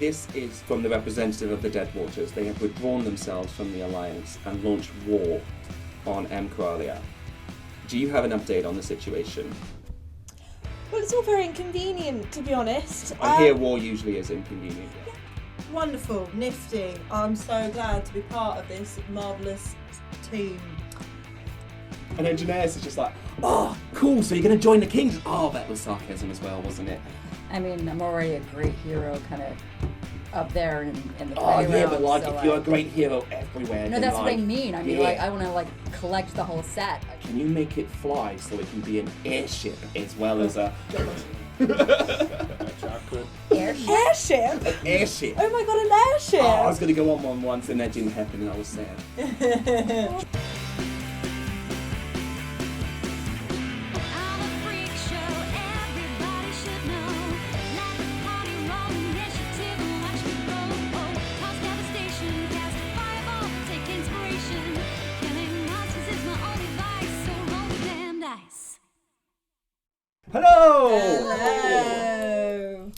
This is from the representative of the Dead Waters. They have withdrawn themselves from the Alliance and launched war on Coralia. Do you have an update on the situation? Well, it's all very inconvenient, to be honest. I hear war usually is inconvenient. Yeah. Wonderful, nifty. I'm so glad to be part of this marvellous team. And then Geneius is just like, oh, cool, so you're going to join the Kings? Oh, that was sarcasm as well, wasn't it? I mean, I'm already a great hero kind of up there in the Oh, play yeah, realm, but like, so, if you're a great hero everywhere, no, then, that's like, what I mean. I mean, yeah. like, I want to, like, collect the whole set. Can you make it fly so it can be an airship as well as a... Airship? Airship? An airship? Oh my god, an airship! Oh, I was going to go on one once and that didn't happen and I was sad. Hello! Hello!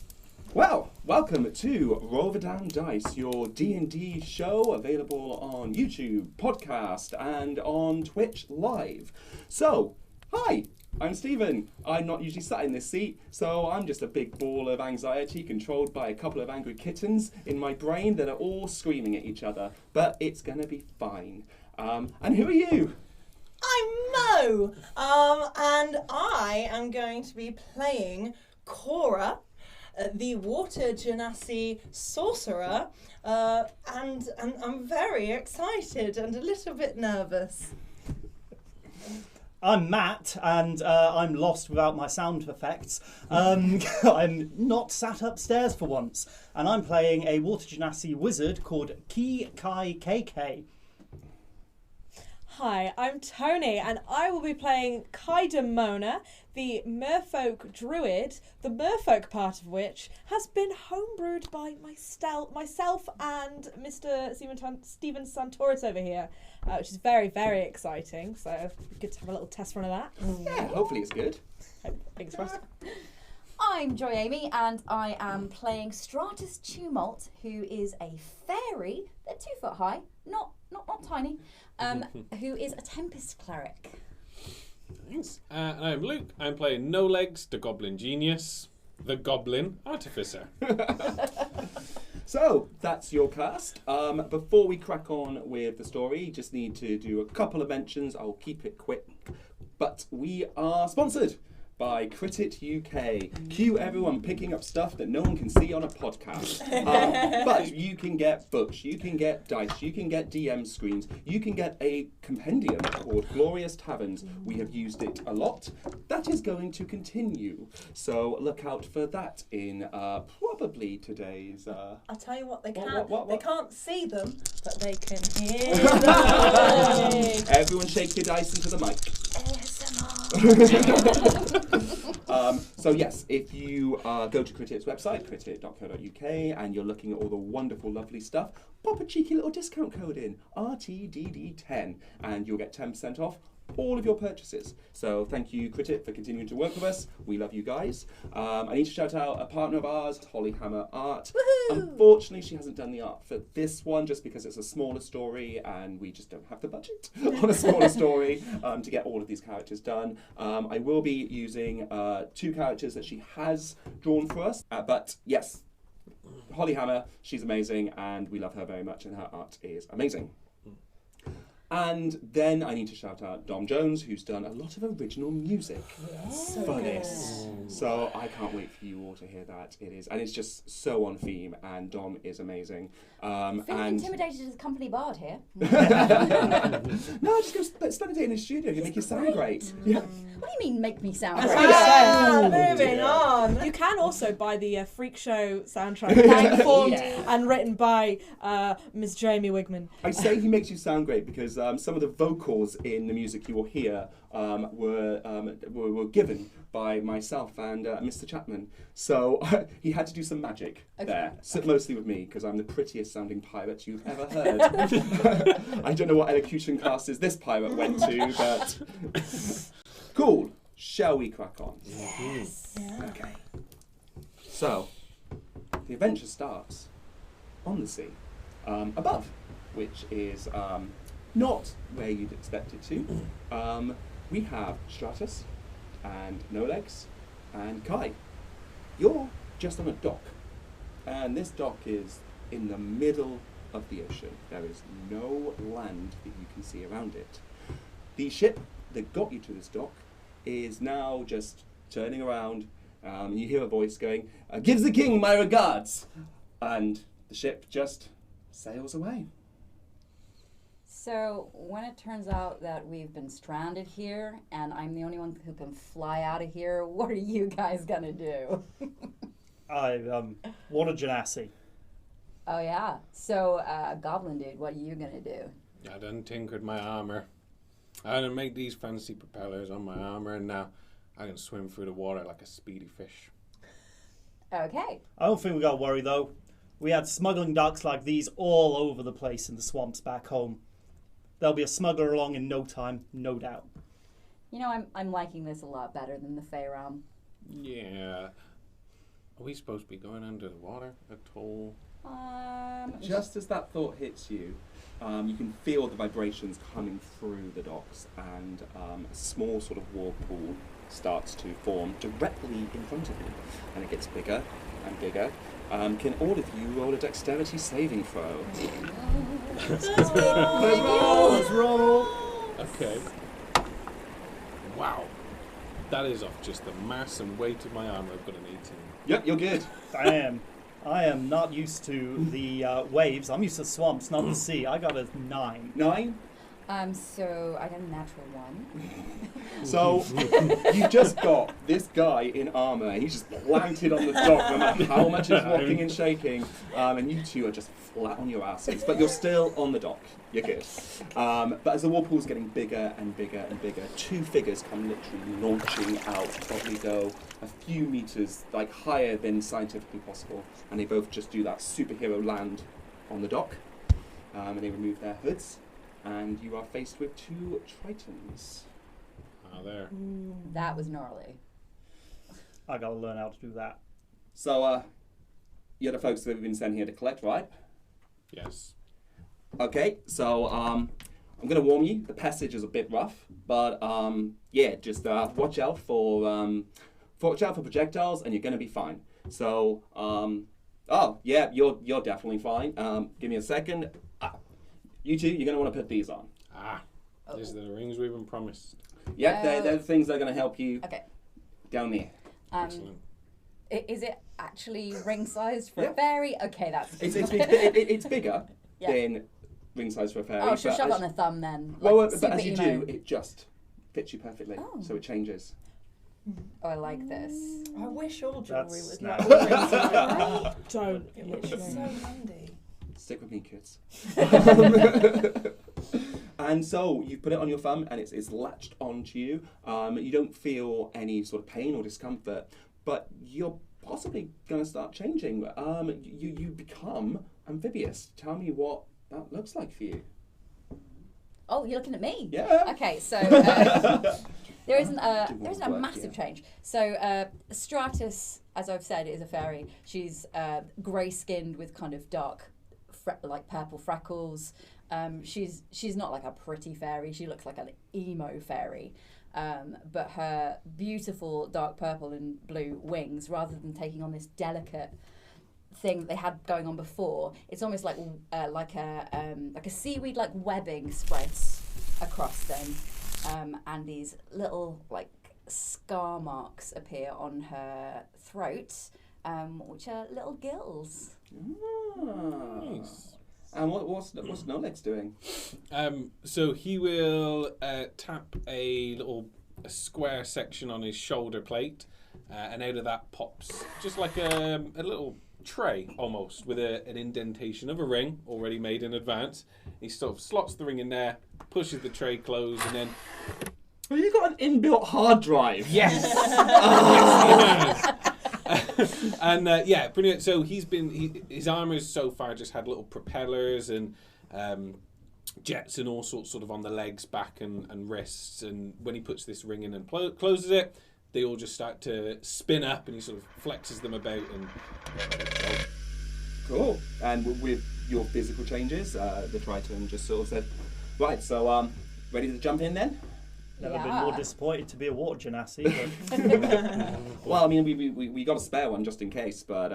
Well, welcome to Roll the Damn Dice, your D&D show available on YouTube, podcast, and on Twitch Live. So, hi, I'm Stephen. I'm not usually sat in this seat, so I'm just a big ball of anxiety controlled by a couple of angry kittens in my brain that are all screaming at each other. But it's going to be fine. And who are you? I'm Mo, and I am going to be playing Cora, the Water Genasi sorcerer, and I'm very excited and a little bit nervous. I'm Matt, and I'm lost without my sound effects. I'm not sat upstairs for once, and I'm playing a Water Genasi wizard called Ki Kai KK. Hi, I'm Tony, and I will be playing Kaida Mona, the Merfolk druid, the Merfolk part of which has been homebrewed by myself and Mr. Stephen Santoris over here, which is very, very exciting. So it's good to have a little test run of that. Yeah, hopefully it's good. Fingers crossed. I'm Joy Amy, and I am playing Stratus Tumult, who is a fairy. They're 2 foot high, not tiny, who is a Tempest cleric. Thanks. And I'm Luke. I'm playing No Legs, the Goblin Genius, the Goblin Artificer. So, that's your cast. Before we crack on with the story, just need to do a couple of mentions. I'll keep it quick. But we are sponsored by Critit UK. Cue everyone picking up stuff that no one can see on a podcast. But you can get books, you can get dice, you can get DM screens, you can get a compendium called Glorious Taverns. We have used it a lot. That is going to continue. So look out for that in probably today's... I'll tell you what, they What? They can't see them, but they can hear them. Everyone shake your dice into the mic. So yes, if you go to Critit's website, critit.co.uk, and you're looking at all the wonderful, lovely stuff, pop a cheeky little discount code in, RTDD10, and you'll get 10% off all of your purchases. So thank you, Critit, for continuing to work with us. We love you guys. I need to shout out a partner of ours, Holly Hammer Art. Woohoo! Unfortunately, she hasn't done the art for this one just because it's a smaller story and we just don't have the budget on a smaller story to get all of these characters done. I will be using 2 characters that she has drawn for us. But yes, Holly Hammer, she's amazing and we love her very much and her art is amazing. And then I need to shout out Dom Jones, who's done a lot of original music for this. So I can't wait for you all to hear that. It's just so on theme, and Dom is amazing. Feeling intimidated as a company bard here. No, just go spend a day in his studio. He'll make you sound great. Yeah. What do you mean, make me sound That's great? what Moving on. You can also buy the Freak Show soundtrack, performed and written by Miss Jamie Wigman. I say he makes you sound great because some of the vocals in the music you will hear were given by myself and Mr. Chapman. So he had to do some magic there, mostly with me because I'm the prettiest sounding pirate you've ever heard. I don't know what elocution classes this pirate went to, but cool. Shall we crack on? Yes. Yeah. Okay. So the adventure starts on the sea, above, which is not where you'd expect it to. We have Stratus and Nolegs and Kai. You're just on a dock, and this dock is in the middle of the ocean. There is no land that you can see around it. The ship that got you to this dock is now just turning around. You hear a voice going, "Gives the king my regards," and the ship just sails away. So when it turns out that we've been stranded here and I'm the only one who can fly out of here, what are you guys gonna do? Water Genasi. Oh yeah. So Goblin dude, what are you gonna do? I done tinkered my armor. I done make these fancy propellers on my armor, and now I can swim through the water like a speedy fish. Okay. I don't think we got to worry though. We had smuggling docks like these all over the place in the swamps back home. There'll be a smuggler along in no time, no doubt. You know, I'm liking this a lot better than the Fey realm. Yeah. Are we supposed to be going under the water at all? Just as that thought hits you, you can feel the vibrations coming through the docks, and a small sort of whirlpool starts to form directly in front of you, and it gets bigger and bigger. Can all of you roll a dexterity saving throw? Let's roll. Okay. Wow. That is off just the mass and weight of my armor. I've got an 18. Yep, you're good. I am not used to the waves. I'm used to swamps, not the sea. I got a 9. 9? So I got a natural 1. So you just got this guy in armour. He's just planted on the dock, no matter how much he's rocking and shaking, and you two are just flat on your asses. But you're still on the dock. You're good. But as the whirlpool's getting bigger and bigger and bigger, two figures come literally launching out. Probably go a few meters, like higher than scientifically possible, and they both just do that superhero land on the dock, and they remove their hoods. And you are faced with two Tritons. Oh, there. That was gnarly. I gotta learn how to do that. So, you're the folks that have been sent here to collect, right? Yes. Okay, so I'm going to warn you, the passage is a bit rough, but yeah, just watch out for projectiles, and you're going to be fine. So, oh yeah, you're definitely fine. Give me a second. You two, you're going to want to put these on. These are the rings we've been promised. Yep, they're the things that are going to help you down there. Excellent. Is it actually ring sized for Yeah. a fairy? Okay, that's It's bigger Yeah. than ring size for a fairy. Oh, she'll but shove it as- on the thumb then. Well, Like, but super as you emo. do, it just fits you perfectly, Oh. so it changes. Oh, I like this. I wish all jewellery That's was snap. like all rings like that. Don't It would be hit so me. handy. Stick with me, kids. And so you put it on your thumb, and it's latched onto you. You don't feel any sort of pain or discomfort, but you're possibly going to start changing. You become amphibious. Tell me what that looks like for you. Oh, you're looking at me? Yeah. Okay, so there isn't a work, massive yeah. change. So Stratus, as I've said, is a fairy. She's grey-skinned with kind of dark, like purple freckles. She's not like a pretty fairy. She looks like an emo fairy. But her beautiful dark purple and blue wings, rather than taking on this delicate thing that they had going on before, it's almost like a seaweed like webbing spreads across them, and these little like scar marks appear on her throat, which are little gills. Nice. And what's Nolex doing? So he will tap a square section on his shoulder plate, and out of that pops just like a little tray almost with an indentation of a ring already made in advance. He sort of slots the ring in there, pushes the tray closed, and then Well, you got an inbuilt hard drive. yes. And yeah, brilliant. So his armor's so far just had little propellers and jets and all sorts sort of on the legs, back and wrists. And when he puts this ring in and closes it, they all just start to spin up, and he sort of flexes them about and Cool. And with your physical changes, the Triton just sort of said, right, so ready to jump in then? Never been Yeah. more disappointed to be a water genasi. But Well, I mean, we got a spare one just in case, but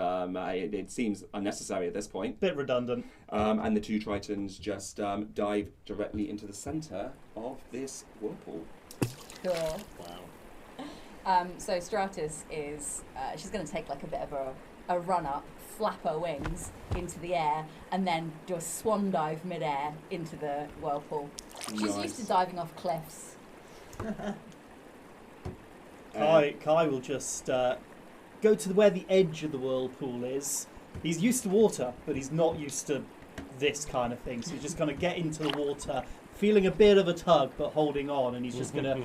it seems unnecessary at this point. bit redundant. And the two Tritons just dive directly into the centre of this whirlpool. Cool. Wow. So Stratus is, she's going to take like a bit of a run up, flap her wings into the air, and then do a swan dive mid-air into the whirlpool. She's used to diving off cliffs. Kai will just go to where the edge of the whirlpool is. He's used to water, but he's not used to this kind of thing. So he's just going to get into the water, feeling a bit of a tug, but holding on, and he's just going to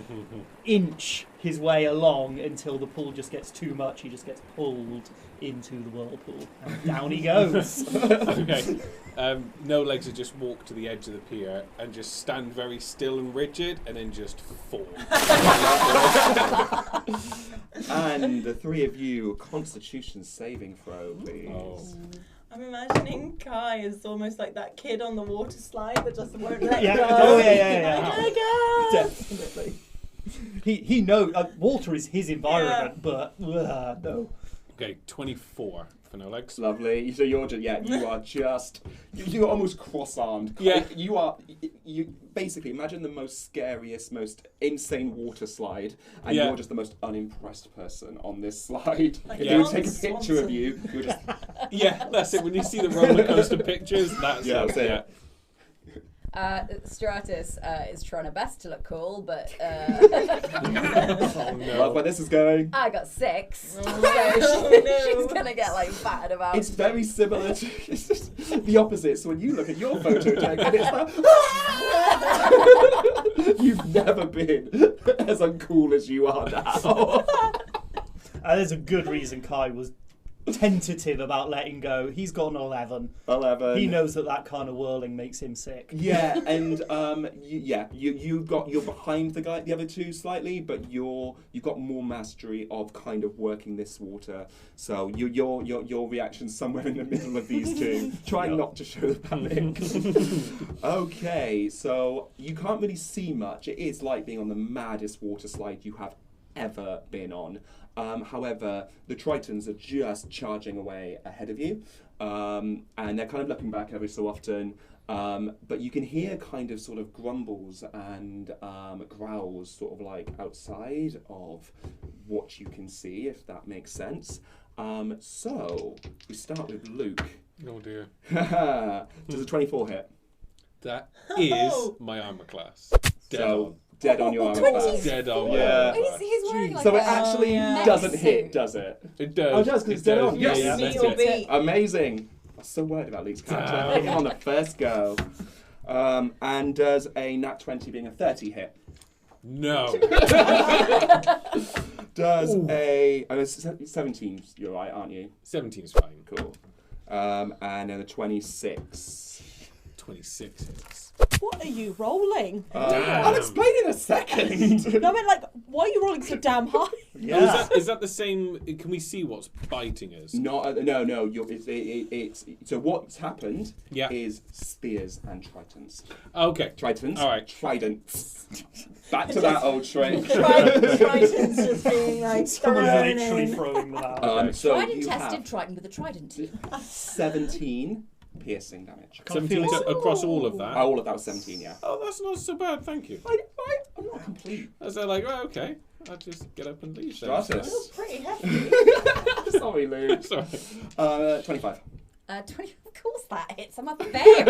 inch his way along until the pool just gets too much. He just gets pulled into the whirlpool, and down he goes. Okay. No legs would just walk to the edge of the pier and just stand very still and rigid, and then just fall. And the three of you, Constitution saving throw, please. Oh. I'm imagining Kai is almost like that kid on the water slide that just won't let Yeah. go. Oh, yeah. Let go. Definitely. He knows water is his environment, but no. Okay, 24 for no legs. Lovely. So you're just, you are just, you're almost cross-armed. Yeah. You basically imagine the most scariest, most insane water slide, and Yeah. you're just the most unimpressed person on this slide. Like If Yeah. they would John take a picture of Swanson. you, you're just, Yeah, that's it. When you see the roller coaster pictures, that's Yeah, it. that's it. Stratus is trying her best to look cool, but Oh love no. where this is going. I got 6, Oh, so no. she's gonna get like battered about. It's very similar to it's just the opposite. So when you look at your photo, Jack, and it's like, you've never been as uncool as you are now. There's a good reason Kai was tentative about letting go. He's got an 11. 11. He knows that kind of whirling makes him sick. Yeah, and you're behind the other two slightly, but you've got more mastery of kind of working this water. So your reaction's somewhere in the middle of these two, trying not to show the panic. Okay, so you can't really see much. It is like being on the maddest water slide you have ever been on. However, the Tritons are just charging away ahead of you, and they're kind of looking back every so often, but you can hear kind of sort of grumbles and growls sort of like outside of what you can see, if that makes sense. So we start with Luke. Oh dear. Does a 24 hit? That is Oh. my armor class. Dead So on. dead on your armor 20. class. Dead on. Yeah. my armor He's, class. he's wearing like So a it actually yeah. doesn't mech hit, suit. does it? It does. Oh, it does, 'cause it's dead on. Yeah, Yes. yeah, See that's your it. beat. Amazing. I'm so worried about Luke's character. Damn. Hit him on the first go. And does a nat 20 being a 30 hit? No. Does a... Oh, it's 17, you're right, aren't you? 17's fine. Cool. And then a 26. 26 hits. What are you rolling? Damn. I'll explain in a second. No, I mean, like, why are you rolling so damn high? Yeah. Is that the same? Can we see what's biting us? No. It's so what's happened Yeah. is spears and tritons. Okay. Tritons. All right. Tridents. Back to that old trick. Triton's just being like Someone's thrown literally in. throwing them out. So Trident you tested have Triton with a trident. 17 piercing damage. Can't 17 feel it. across all of that. All of that was 17, yeah. Oh, that's not so bad. Thank you. I'm not complete. I was like, oh, okay. I'll just get up and leave. then. Stratus. Oh, pretty hefty. Sorry, Luke. Sorry. 25. 20, of course that hits. I'm a fairy.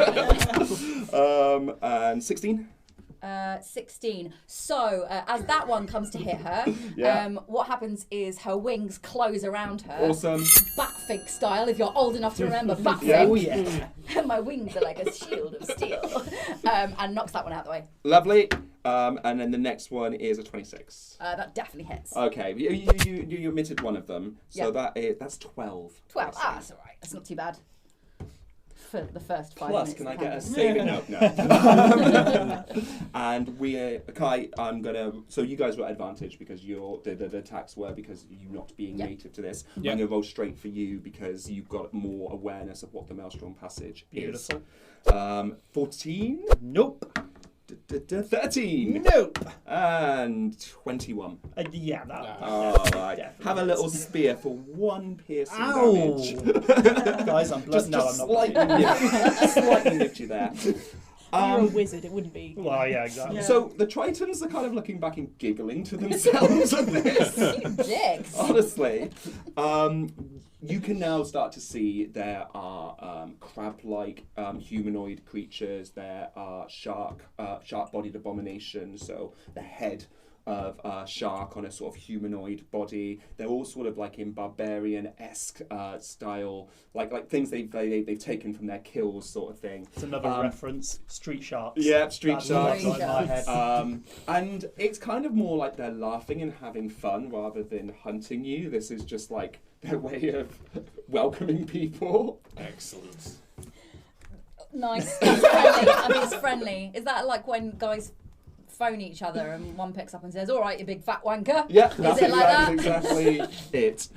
And 16. 16. So, as that one comes to hit her, Yeah. what happens is her wings close around her. Awesome. Batfink style, if you're old enough to remember Batfink. Yeah. Oh yeah. And my wings are like a shield of steel. And knocks that one out of the way. Lovely. And then the next one is a 26. That definitely hits. Okay, you omitted one of them, so Yeah. that's 12. 12. Ah, that's alright. That's not too bad. for the first 5 Plus, minutes. can of I the get a campaign. saving? No. And Kai, I'm gonna. So you guys were at advantage because the attacks were because you not being Yep. native to this. Yep. I'm gonna roll straight for you because you've got more awareness of what the Maelstrom Passage Beautiful. is. 14. Nope. 13. Nope. And 21. Yeah, that. All right. definitely Have a is. little spear for 1 piercing Ow. damage. Guys, I'm blood. Just, No, just I'm not. slightly, slightly nipped you there. You're a wizard, it wouldn't be. Well, yeah, exactly. Yeah. So the Tritons are kind of looking back and giggling to themselves at this. You dicks. Honestly, you can now start to see there are crab-like humanoid creatures. There are shark-bodied abominations. So the head of a shark on a sort of humanoid body. They're all sort of like in barbarian-esque style, like things they've taken from their kills, sort of thing. It's another reference. Street sharks. Yeah, street That's sharks. what's in my head. And it's kind of more like they're laughing and having fun rather than hunting you. This is just like their way of welcoming people. Excellent. Nice. That's friendly. I mean, it's friendly. Is that like when guys phone each other and one picks up and says, "All right, you big fat wanker"? Yeah, that's it like that? exactly it.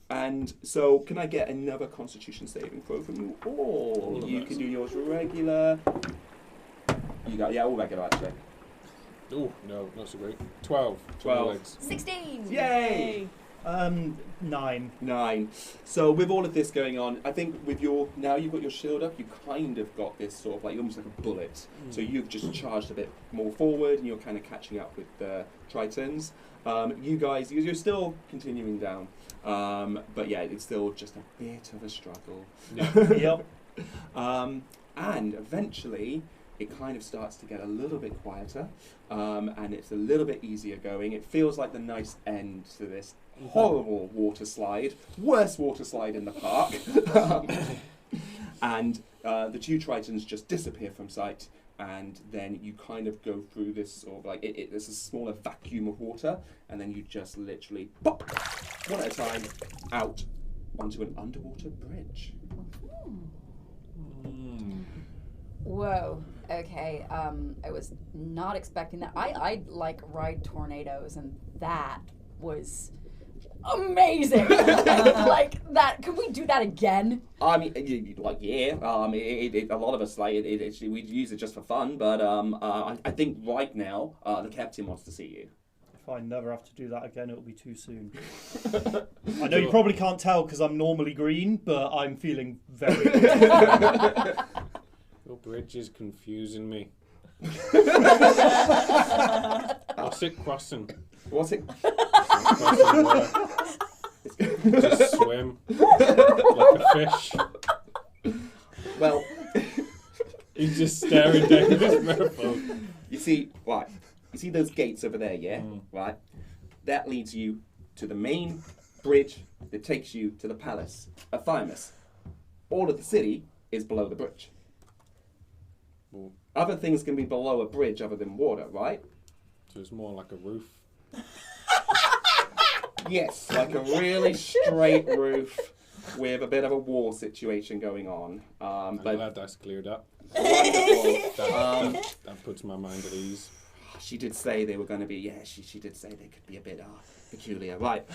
And so, can I get another Constitution saving throw from you all? All of You us. can do yours regular. You got all regular actually. Oh, no, not so great. 12. 12. Legs. 16. Yay! 9. 9. So with all of this going on, I think with now you've got your shield up, you kind of got this sort of like almost like a bullet. So you've just charged a bit more forward and you're kind of catching up with the Tritons. You guys, you're still continuing down. But yeah, it's still just a bit of a struggle. Yep. And eventually it kind of starts to get a little bit quieter, and it's a little bit easier going. It feels like the nice end to this horrible water slide, worst water slide in the park. And the 2 Tritons just disappear from sight, and then you kind of go through this sort of like, it's a smaller vacuum of water, and then you just literally pop, one at a time, out onto an underwater bridge. Whoa. Okay. I was not expecting that. I like ride tornadoes, and that was amazing. Like that. Can we do that again? I mean, like, yeah. A lot of us like it. We use it just for fun, but I think right now the captain wants to see you. If I never have to do that again, it'll be too soon. I know you probably can't tell because I'm normally green, but I'm feeling very good. Your bridge is confusing me. What's it crossing? What's it? Crossing where? Just swim like a fish. Well, He's just staring down at his merfolk. you see, right? You see those gates over there, yeah? Right. That leads you to the main bridge that takes you to the palace of Thymus. All of the city is below the bridge. Well, Other things can be below a bridge other than water, right? so it's more like a roof. Yes, like a really straight roof with a bit of a wall situation going on. I'm But glad that's cleared up. wonderful. That puts my mind at ease. She did say they were going to be, she did say they could be a bit peculiar. Right,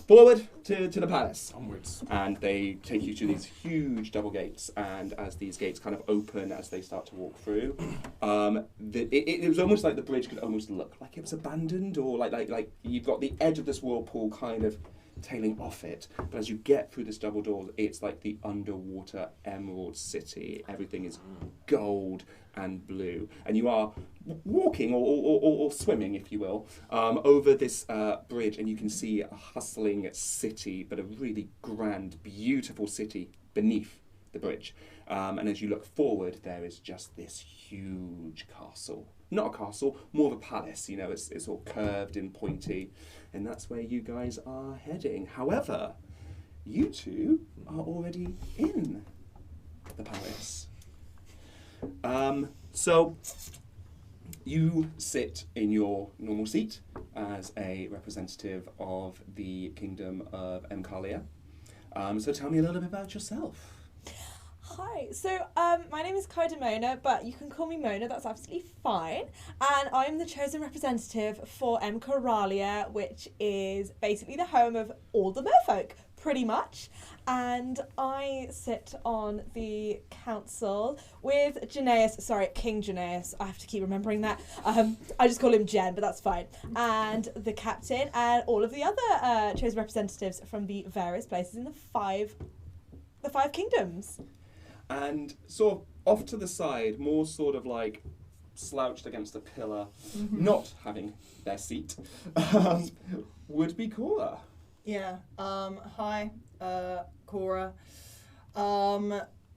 forward to the palace. Onwards. And they take you to these huge double gates, and as these gates kind of open as they start to walk through, it was almost like the bridge could almost look like it was abandoned, or like you've got the edge of this whirlpool kind of tailing off it, but as you get through this double door, it's like the underwater emerald city. Everything is gold and blue, and you are walking or swimming, if you will, over this bridge, and you can see a hustling city, but a really grand, beautiful city beneath the bridge. And as you look forward, there is just this huge castle. Not a castle, more of a palace. You know, it's all curved and pointy, and that's where you guys are heading. However, you two are already in the palace. So you sit in your normal seat as a representative of the Kingdom of Emkalia. So tell me a little bit about yourself. Hi. So, my name is Kaida Mona, but you can call me Mona. That's absolutely fine. And I'm the chosen representative for Coralia, which is basically the home of all the merfolk, pretty much. And I sit on the council with Geneius. Sorry, King Geneius. I have to keep remembering that. I just call him Gen, but that's fine. And the captain and all of the other chosen representatives from the various places in the five kingdoms. And sort of off to the side, more sort of like slouched against a pillar, not having their seat, would be Cora. Yeah. Hi, Cora.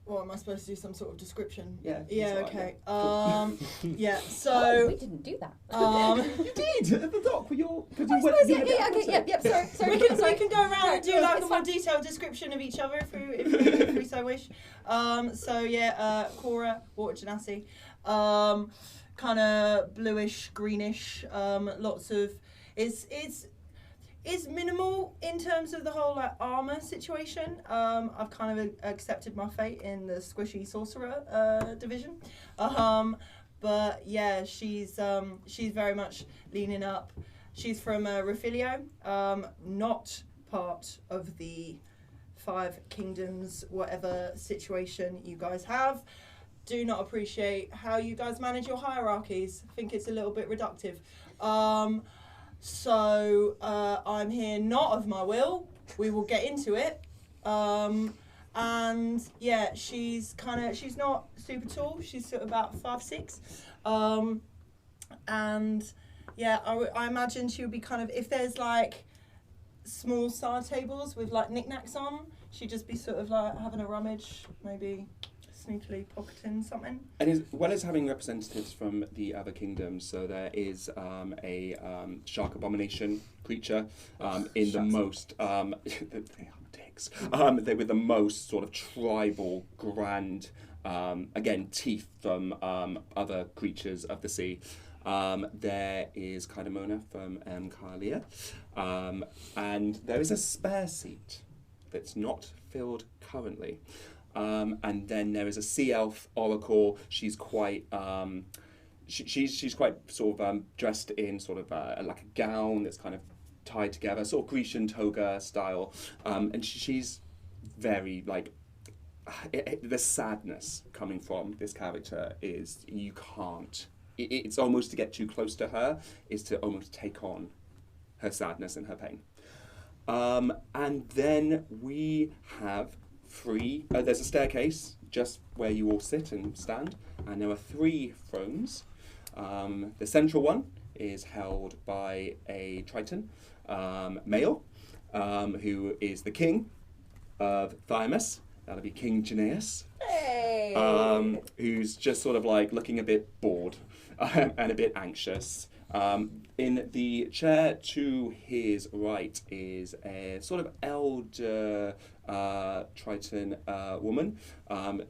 What am I supposed to do? Some sort of description? Yeah. Yeah. that's Okay. right, Yeah. Oh, So. we didn't do that. You did at the dock with your. Because I you went. suppose, You yeah, had yeah, the okay, outfit. yep, sorry. We can go around and do No, like it's a more fine. detailed description of each other if we so wish. Cora, water genasi, kind of bluish, greenish. Lots of it's minimal in terms of the whole like armor situation. I've kind of accepted my fate in the squishy sorcerer division. But yeah, she's very much leaning up. She's from Refilio, not part of the 5 kingdoms, whatever situation you guys have. Do not appreciate how you guys manage your hierarchies. think it's a little bit reductive. So I'm here not of my will. We will get into it. And yeah, she's not super tall. She's sort of about 5'6". And yeah, I imagine she would be kind of, if there's like small side tables with like knickknacks on, she'd just be sort of like having a rummage, maybe sneakily pocketing something. And as well as having representatives from the other kingdoms, so there is a shark abomination creature in the most they are dicks. They were the most sort of tribal, grand, again teeth from other creatures of the sea. There is Kaidamona from Kalia, and there is a spare seat that's not filled currently. And then there is a sea elf oracle. She's quite she's quite sort of dressed in sort of like a gown that's kind of tied together, sort of Grecian toga style, and she's very like the sadness coming from this character is you can't. It's almost to get too close to her is to almost take on her sadness and her pain. And then we have 3. There's a staircase just where you all sit and stand, and there are 3 thrones. The central one is held by a Triton male, who is the king of Thymus. That'll be King Geneius. Hey. Who's just sort of like looking a bit bored and a bit anxious. In the chair to his right is a sort of elder Triton woman.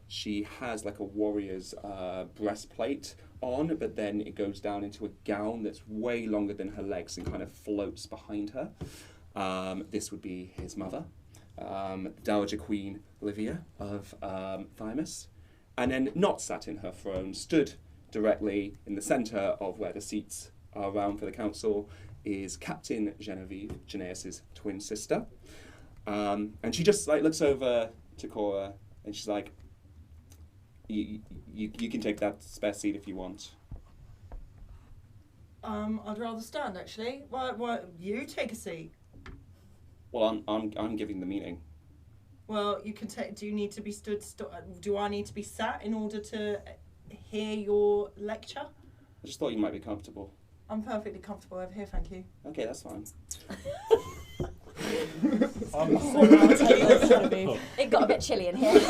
She has like a warrior's breastplate on, but then it goes down into a gown that's way longer than her legs and kind of floats behind her. This would be his mother, Dowager Queen Livia of Thymus. And then not sat in her throne, stood directly in the centre of where the seats are around for the council, is Captain Genevieve, Geneius' twin sister. And she just like looks over to Cora and she's like, you can take that spare seat if you want. I'd rather stand actually. Why you take a seat? Well, I'm giving the meaning. Well, you can take. Do you need to be stood? Do I need to be sat in order to hear your lecture? I just thought you might be comfortable. I'm perfectly comfortable over here, thank you. Okay, that's fine. It got a bit chilly in here.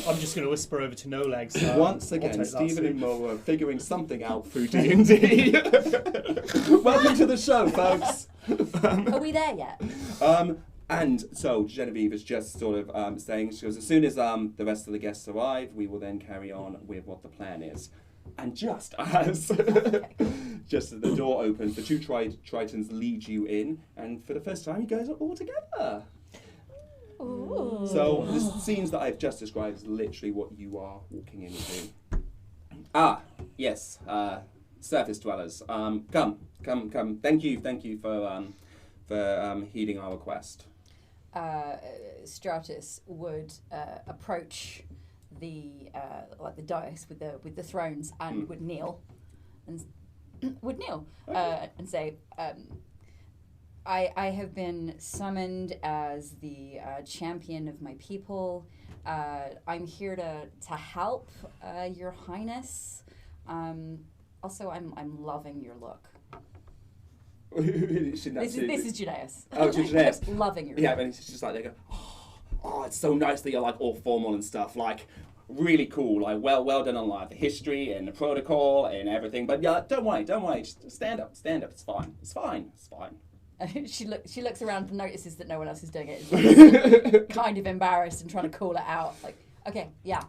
I'm just going to whisper over to No Legs. Once I'll again, take that Stephen seat. and Mo are figuring something out through D&D. Welcome to the show, folks. Are we there yet? And so Genevieve is just sort of saying, she goes, as soon as the rest of the guests arrive, we will then carry on with what the plan is. And just as just as the door opens, the 2 Tritons lead you in, and for the first time, you guys are all together. Ooh. So the scenes that I've just described is literally what you are walking into. Ah, yes, surface dwellers. Come. Thank you for heeding our request. Stratus would approach the like the dais with the thrones and would kneel and and say, I have been summoned as the champion of my people. I'm here to help your highness. Also, I'm loving your look. This is Geneius. Oh, Geneius. Loving your look. Yeah, and it's just like they go, oh, it's so nice that you're like all formal and stuff. Like, really cool. Like, well done on like the history and the protocol and everything. But yeah, don't worry. Just stand up. It's fine. She looks around and notices that no one else is doing it. She's kind of embarrassed and trying to call it out. Like, okay, yeah.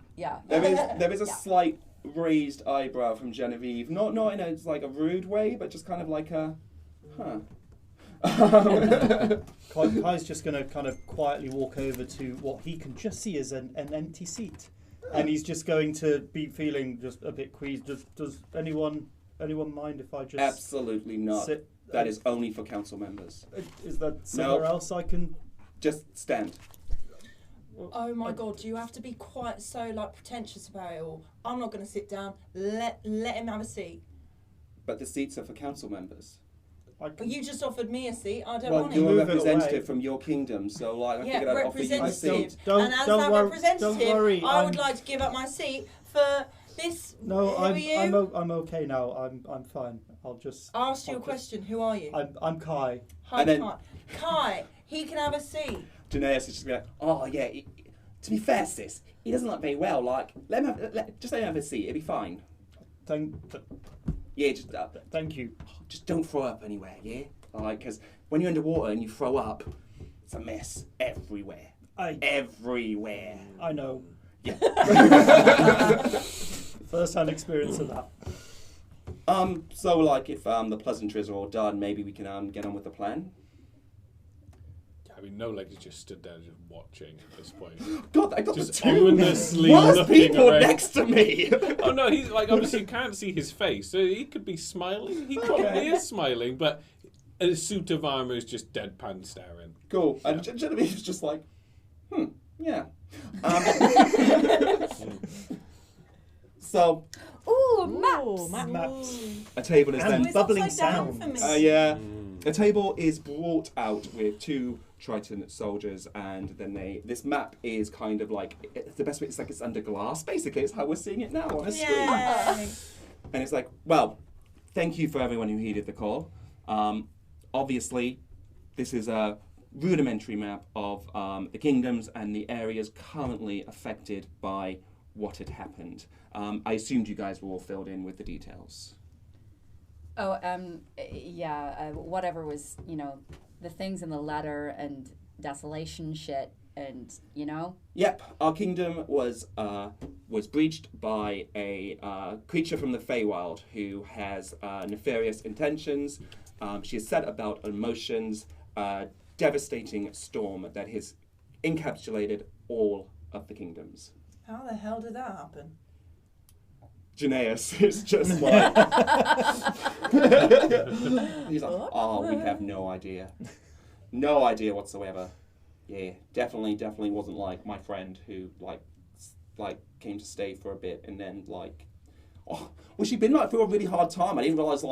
There is a slight raised eyebrow from Genevieve, not in a like a rude way, but just kind of like a, huh. Kai's just going to kind of quietly walk over to what he can just see as an empty seat, and he's just going to be feeling just a bit queasy. Does anyone mind if I just Absolutely not. sit? That is only for council members. Is that somewhere else I can? Just stand. Oh my god, do you have to be quite so like pretentious about it all? I'm not going to sit down. Let him have a seat. But the seats are for council members. But you just offered me a seat. I don't Well, want you're it. a Move it representative away. from your kingdom, so like I Yeah, figured I'd offer you a representative. seat. Don't- and as don't that wor- representative, don't worry, I would I'm- like to give up my seat for this. No, Who are you? I'm okay now. I'm fine. I'll just Ask you a I'll question. Who are you? I'm Kai. Hi, And then- Kai. Kai, he can have a seat. Geneius is just be like, oh yeah. To be fair, sis, he doesn't look very well. Like, let him have a seat. It'll be fine. Yeah, Thank you. just don't throw up anywhere. Yeah, like because when you're underwater and you throw up, it's a mess everywhere. Everywhere. I know. Yeah. First-hand experience of that. So like if the pleasantries are all done, maybe we can get on with the plan. I mean, no leg just stood there just watching at this point. God, I got Just the two ominously worst looking people around. next to me. Oh no, he's like obviously you can't see his face, so he could be smiling. He probably is smiling, but a suit of armour is just deadpan staring. Cool. And Genevieve's just like, yeah. So Ooh, Ooh, maps. Maps. a table is And then. It's bubbling upside down sounds. for me. Yeah. A table is brought out with two Triton soldiers, and then this map is kind of like the best way. It's like it's under glass. Basically, it's how we're seeing it now on a screen. Yay. And it's like, well, thank you for everyone who heeded the call. Obviously, this is a rudimentary map of the kingdoms and the areas currently affected by what had happened. I assumed you guys were all filled in with the details. Oh, yeah. Whatever was, the things in the letter and desolation shit, and Yep, our kingdom was breached by a creature from the Feywild who has nefarious intentions. She has set about emotions, devastating storm that has encapsulated all of the kingdoms. How the hell did that happen? Geneius is just like... He's like, oh, we have no idea. No idea whatsoever. Yeah, definitely wasn't like my friend who like came to stay for a bit and then like... Oh, well, she'd been like through a really hard time. I didn't realise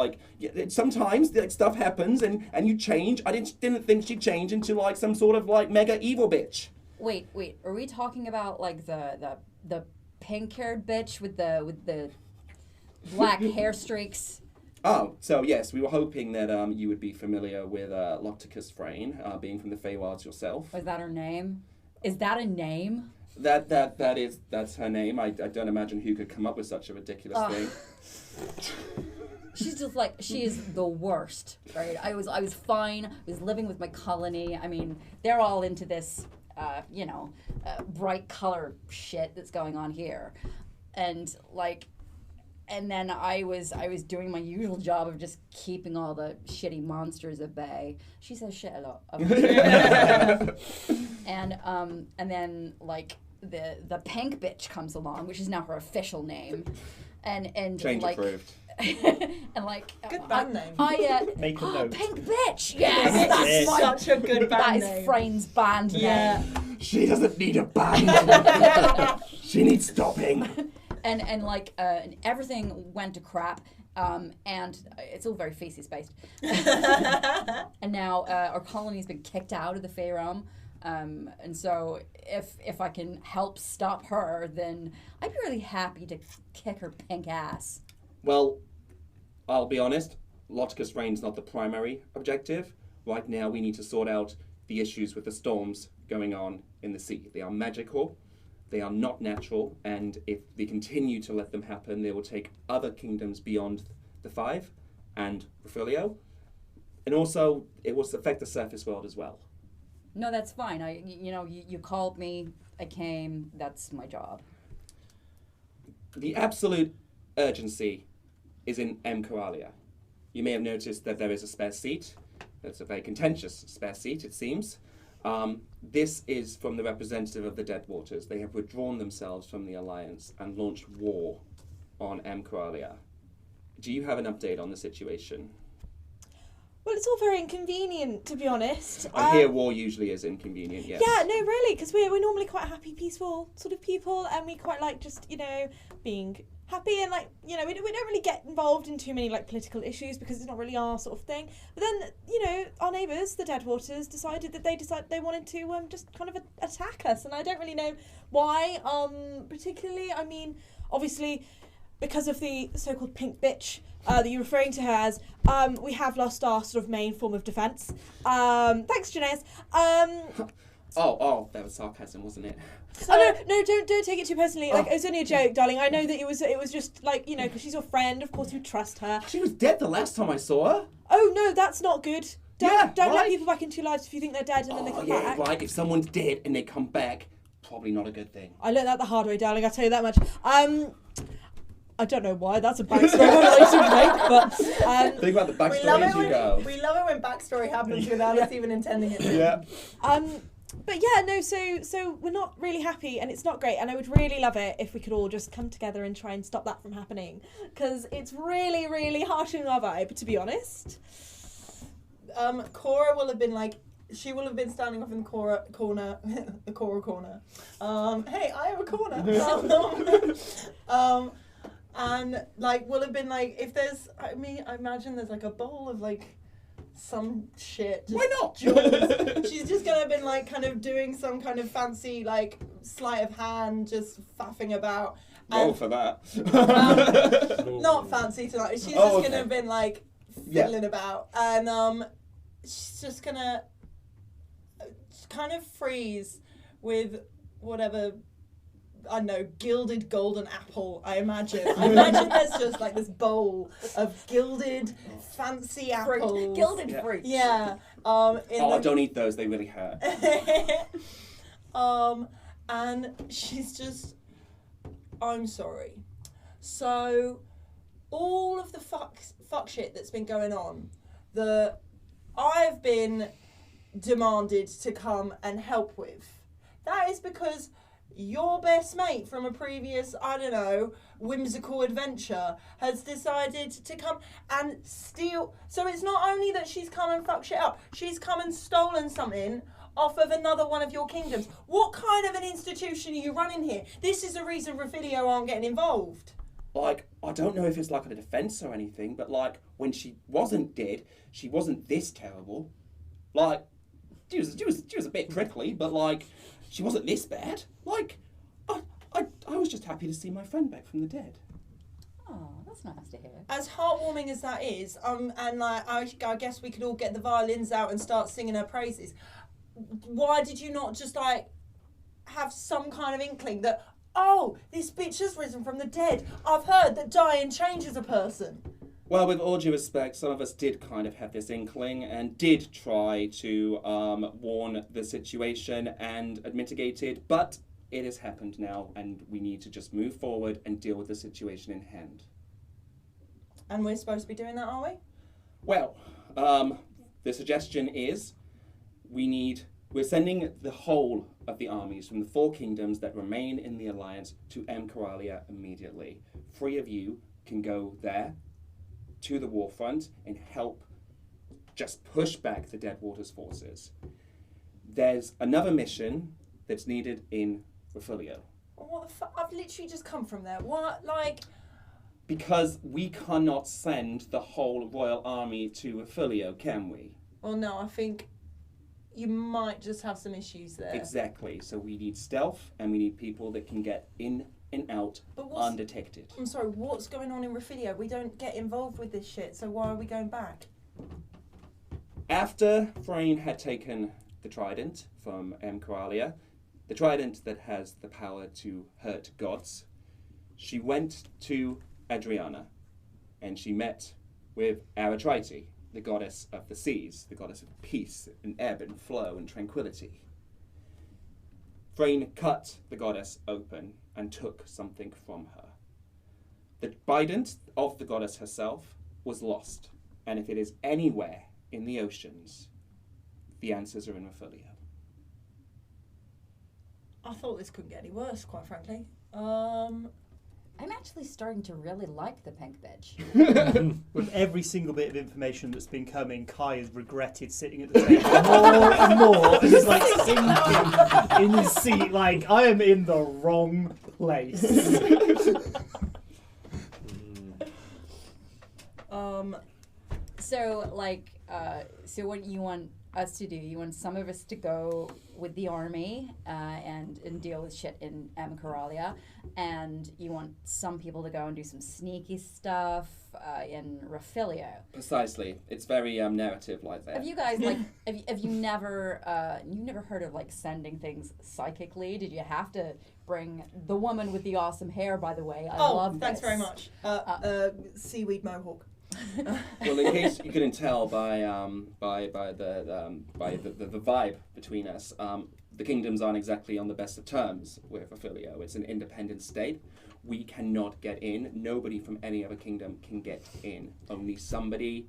sometimes like stuff happens and you change. I didn't think she'd change into like some sort of like mega evil bitch. Wait, are we talking about like the pink-haired bitch with the black hair streaks? Oh, so yes, we were hoping that you would be familiar with Locticus Frayne, being from the Feywilds yourself. Was that her name? Is that a name? That's her name. I don't imagine who could come up with such a ridiculous thing. She's just like, she is the worst, right? I was fine. I was living with my colony. I mean, they're all into this, bright color shit that's going on here. And like, and then I was doing my usual job of just keeping all the shitty monsters at bay. She says shit a lot. And then like the pink bitch comes along, which is now her official name, and Change like. approved. And like Good band name. Make a note. Pink bitch. Yes, That's that's it. my. Such a good That band is name. Frayne's band Yeah. name. She doesn't need a band. She needs stopping. And like and everything went to crap. And it's all very feces based. And now our colony's been kicked out of the Fey realm. And so if I can help stop her, then I'd be really happy to kick her pink ass. Well, I'll be honest, Loticus Reign's not the primary objective. Right now we need to sort out the issues with the storms going on in the sea. They are magical, they are not natural, and if we continue to let them happen, they will take other kingdoms beyond the Five and Refilio. And also, it will affect the surface world as well. No, that's fine. You called me, I came, that's my job. The absolute urgency is in M. Coralia. You may have noticed that there is a spare seat. That's a very contentious spare seat, it seems. This is from the representative of the Dead Waters. They have withdrawn themselves from the Alliance and launched war on M. Coralia. Do you have an update on the situation? Well, it's all very inconvenient, to be honest. I hear war usually is inconvenient, yes. Yeah, no, really, because we're normally quite happy, peaceful sort of people, and we quite like just, being happy, and like, we don't really get involved in too many like political issues because it's not really our sort of thing. But then, our neighbours, the Deadwaters, decided that they wanted to just kind of attack us, and I don't really know why, particularly. I mean, obviously, because of the so-called pink bitch that you're referring to her as, we have lost our sort of main form of defence. Thanks, Geneius. Oh, that was sarcasm, wasn't it? No, don't take it too personally. Like, it was only a joke, darling. I know that it was just like, because she's your friend. Of course, you trust her. She was dead the last time I saw her. Oh no, that's not good. Don't let right? people back into your lives if you think they're dead and then they come back. Right. If someone's dead and they come back, probably not a good thing. I learned that the hard way, darling. I'll tell you that much. I don't know why. That's a backstory I like to make, but Think about the backstory as you go. We love it when backstory happens without us even intending it. Yeah. But yeah, no. So we're not really happy, and it's not great. And I would really love it if we could all just come together and try and stop that from happening, because it's really, really harshing our vibe, to be honest. Cora will have been like, she will have been standing off in the Cora corner, the Cora corner. Hey, I have a corner. And like, will have been like, if there's, I imagine there's like a bowl of like some shit. Why not? She's just gonna have been like kind of doing some kind of fancy like sleight of hand, just faffing about. Roll for that. Not fancy tonight. She's just okay. gonna have been like fiddling about, and she's just gonna kind of freeze with whatever, I don't know, gilded golden apple, I imagine. I imagine there's just like this bowl of gilded fancy apples. Gilded fruit. Yeah. Don't eat those, they really hurt. And she's just, I'm sorry. So, all of the fuck shit that's been going on, that I've been demanded to come and help with, that is because your best mate from a previous, I don't know, whimsical adventure has decided to come and steal. So it's not only that she's come and fucked shit up, she's come and stolen something off of another one of your kingdoms. What kind of an institution are you running here? This is the reason Refilio aren't getting involved. Like, I don't know if it's like a defence or anything, but like, when she wasn't dead, she wasn't this terrible. Like, she was a bit prickly, but like, she wasn't this bad. Like, I was just happy to see my friend back from the dead. Oh, that's nice to hear. As heartwarming as that is, and like I guess we could all get the violins out and start singing her praises. Why did you not just like have some kind of inkling that, oh, this bitch has risen from the dead? I've heard that dying changes a person. Well, with all due respect, some of us did kind of have this inkling and did try to warn the situation and mitigate it, but it has happened now and we need to just move forward and deal with the situation in hand. And we're supposed to be doing that, are we? Well, the suggestion is we're sending the whole of the armies from the 4 kingdoms that remain in the alliance to Coralia immediately. 3 of you can go there to the war front and help just push back the Deadwaters forces. There's another mission that's needed in Refilio. What the fuck? I've literally just come from there. What, like... Because we cannot send the whole royal army to Refilio, can we? Well, no, I think you might just have some issues there. Exactly. So we need stealth, and we need people that can get in and out undetected. I'm sorry, what's going on in Refilio? We don't get involved with this shit, so why are we going back? After Frayne had taken the trident from Coralia, the trident that has the power to hurt gods, she went to Adriana, and she met with Aratrite, the goddess of the seas, the goddess of peace and ebb and flow and tranquility. Frayne cut the goddess open and took something from her. The trident of the goddess herself was lost, and if it is anywhere in the oceans, the answers are in Refilio. I thought this couldn't get any worse, quite frankly. I'm actually starting to really like the pink bitch. With every single bit of information that's been coming, Kai has regretted sitting at the table more and more, and he's like sinking in his seat, like, I am in the wrong place. So, like, so what you want us to do, you want some of us to go with the army and deal with shit in Coralia, and you want some people to go and do some sneaky stuff in Refilio. Precisely. It's very narrative like that. Have you guys, like, have you never heard of, like, sending things psychically? Did you have to bring the woman with the awesome hair, by the way? I love thanks this. very much. Seaweed mohawk. Well, in case you couldn't tell by the vibe between us, the kingdoms aren't exactly on the best of terms with Refilio. It's an independent state. We cannot get in. Nobody from any other kingdom can get in. Only somebody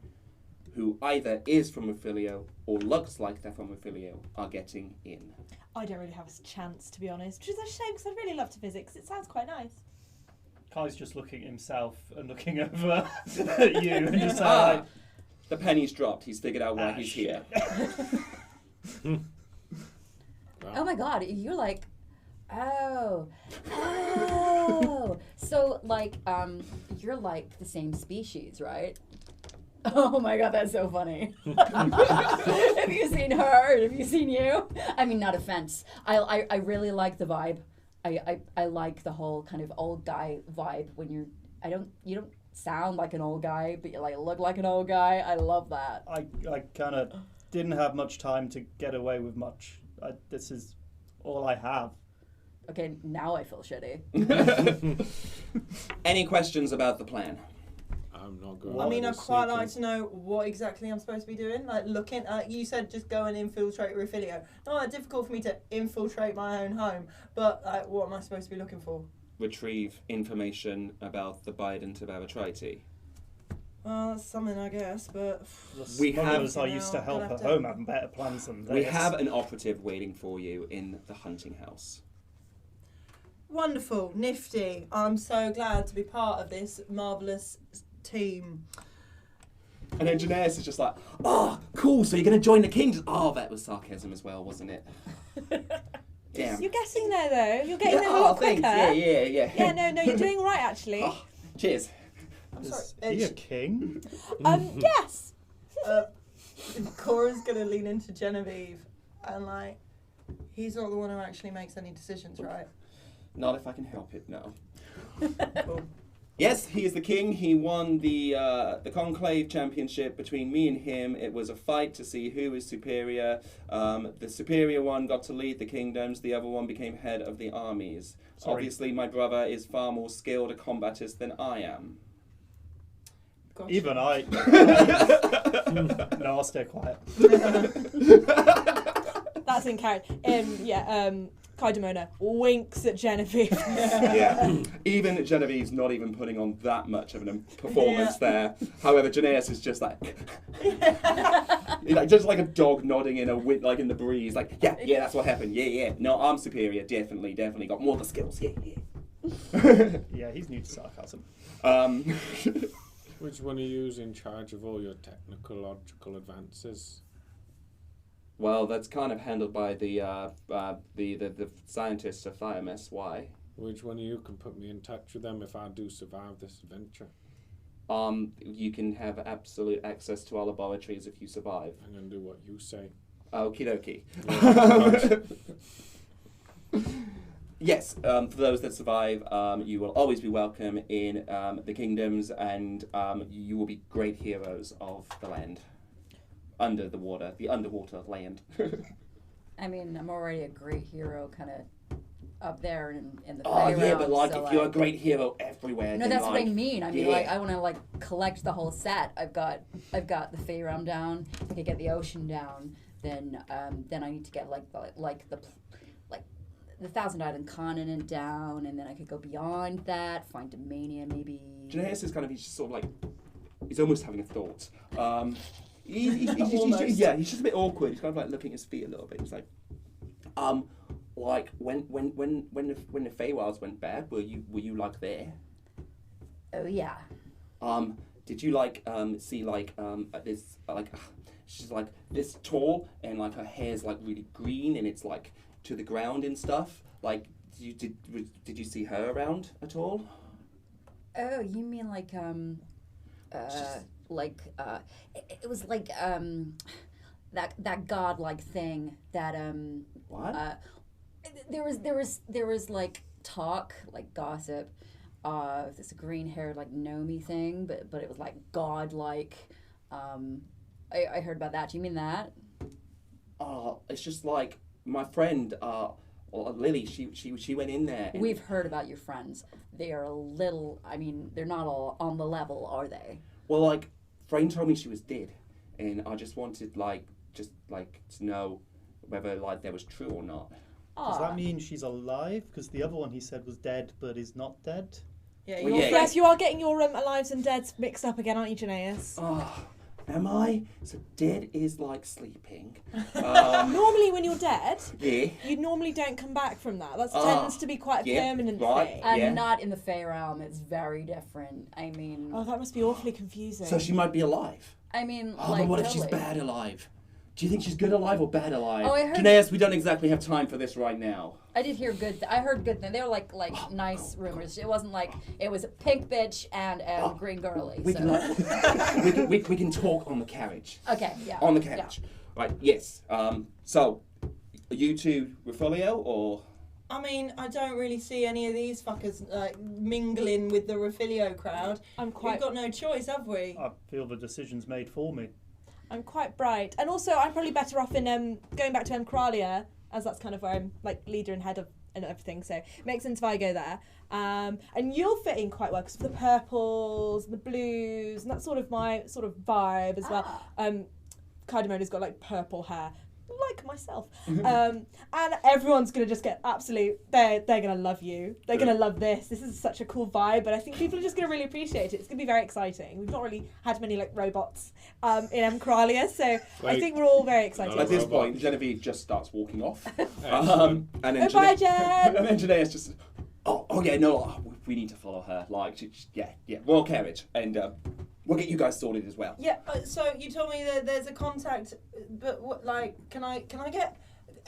who either is from Refilio or looks like they're from Refilio are getting in. I don't really have a chance, to be honest, which is a shame because I'd really love to visit because it sounds quite nice. Kai's just looking at himself and looking over at you and just like... The penny's dropped. He's figured out why he's shit. here. Oh my god, you're like, oh. So, like, you're like the same species, right? Oh my god, that's so funny. Have you seen her? Have you seen you? I mean, not offense. I really like the vibe. I like the whole kind of old guy vibe when you don't sound like an old guy, but you like look like an old guy. I love that. I kind of didn't have much time to get away with much. This is all I have. Okay, now I feel shitty. Any questions about the plan? I'm not going. I mean, I'd quite like to know what exactly I'm supposed to be doing. Like, looking at, you said just go and infiltrate Refilio. Not that difficult for me to infiltrate my own home, but like, what am I supposed to be looking for? Retrieve information about the Bident of Aratrite. Well, that's something, I guess, but... We have- Smugglers I used to help at home having better plans than this. We have an operative waiting for you in the hunting house. Wonderful, nifty. I'm so glad to be part of this marvellous team. And then Geneius is just like, oh, cool, so you're going to join the kingdoms. Oh, that was sarcasm as well, wasn't it? Damn. You're getting there, though. You're getting there a Oh, lot thanks. quicker. Yeah. Yeah, no, you're doing right, actually. Oh, cheers. I'm Is sorry. he a king? Yes. Cora's going to lean into Genevieve and, like, he's not the one who actually makes any decisions, right? Not if I can help it, no. Cool. Yes, he is the king. He won the conclave championship between me and him. It was a fight to see who is superior. The superior one got to lead the kingdoms. The other one became head of the armies. Sorry. Obviously, my brother is far more skilled a combatist than I am. Gotcha. Even I... No, I'll stay quiet. That's in character. Kaidamona winks at Genevieve. Yeah. Even Genevieve's not even putting on that much of a performance there. However, Geneius is just like, just like a dog nodding in a wind, like in the breeze. Like, yeah, that's what happened. Yeah. No, I'm superior. Definitely got more of the skills. Yeah. Yeah, he's new to sarcasm. Which one are you in charge of all your technological advances? Well, that's kind of handled by the scientists of Thiomis. Why? Which one of you can put me in touch with them if I do survive this adventure? You can have absolute access to our laboratories if you survive. I'm going to do what you say. Okie dokie. Yes, for those that survive, you will always be welcome in the kingdoms, and you will be great heroes of the land. Under the water, the underwater land. I mean, I'm already a great hero, kind of up there in the Oh Fey yeah, realm, but like so, if you're a great hero everywhere, No, then that's like, what I mean. I mean, yeah. like, I want to like collect the whole set. I've got the Fey realm down. If I could get the ocean down, then I need to get the Thousand Island Continent down, and then I could go beyond that, find Domania maybe. Geneius is he's just sort of like, he's almost having a thought. He's just a bit awkward. He's kind of like looking at his feet a little bit. He's like, like when the Feywilds went bad, were you like there? Oh yeah. Did you like see like this like she's like this tall and like her hair's like really green and it's like to the ground and stuff? Like did you see her around at all? Oh, you mean like it was like that godlike thing that What? there was like talk, like gossip, this green haired like gnomey thing, but it was like godlike. I heard about that. Do you mean that? It's just like my friend Lily, she went in there. And We've heard about your friends. They are a little, I mean, they're not all on the level, are they? well, like Frayne told me she was dead, and I just wanted to know whether like that was true or not. Does that mean she's alive? Because the other one he said was dead, but is not dead. Yeah, Well, you're yeah. Yes, you are getting your lives and deads mixed up again, aren't you, Geneius? Oh, am I? So dead is like sleeping. Normally, when you're dead, Yeah. you normally don't come back from that. That tends to be quite a permanent thing. And Yeah. not in the Fey realm. It's very different. I mean, Oh, that must be awfully confusing. So she might be alive. like But what if totally. she's bad alive? Do you think she's good alive or bad alive? Oh, I heard- Geneius, we don't exactly have time for this right now. I did hear good. I heard good things. They were like nice rumors. It wasn't like it was a pink bitch and a green girly. We So. can like, we can talk on the carriage. Okay, yeah. On the carriage. Right, yes. So, are you two Reffolio or? I mean, I don't really see any of these fuckers mingling with the Refilio crowd. I'm We've quite got no choice, have we? I feel the decision's made for me. I'm quite bright, and also I'm probably better off in going back to Emcralia, as that's kind of where I'm like leader and head of and everything. So it makes sense if I go there. And you'll fit in quite well because of the purples, the blues, and that's sort of my sort of vibe as well. Kaidamona's got like purple hair, like myself. And everyone's gonna just get they're gonna love you. They're gonna love this. This is such a cool vibe, but I think people are just gonna really appreciate it. It's gonna be very exciting. We've not really had many like robots in Emcralia, so I think we're all very excited. At this robot. point, Genevieve just starts walking off. Excellent. And then Bye, Jen. And then Geneius just, oh yeah, no, we need to follow her. Like, yeah, royal carriage, and we'll get you guys sorted as well. Yeah. So you told me that there's a contact, but what? Like, can I get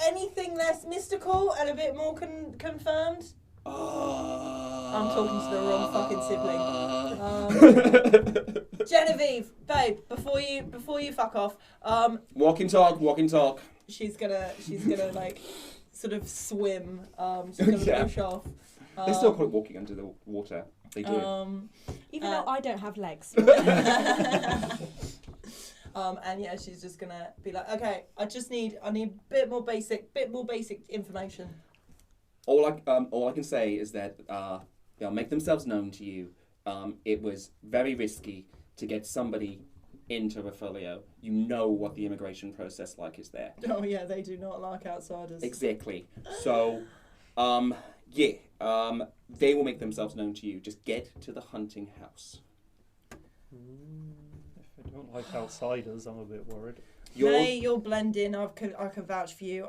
anything less mystical and a bit more confirmed? I'm talking to the wrong fucking sibling. Genevieve, babe, before you fuck off, Walk and talk. she's gonna like sort of swim. She's gonna Yeah. push off. They still call it walking under the water. They do. Even though I don't have legs. And yeah, she's just gonna be like, okay, I need a bit more basic information. All I can say is that they'll make themselves known to you. It was very risky to get somebody into Reffolio. You know what the immigration process like is there. Oh yeah, they do not like outsiders. Exactly. So They will make themselves known to you. Just get to the hunting house. If I don't like outsiders, I'm a bit worried. You'll blend in. I can vouch for you.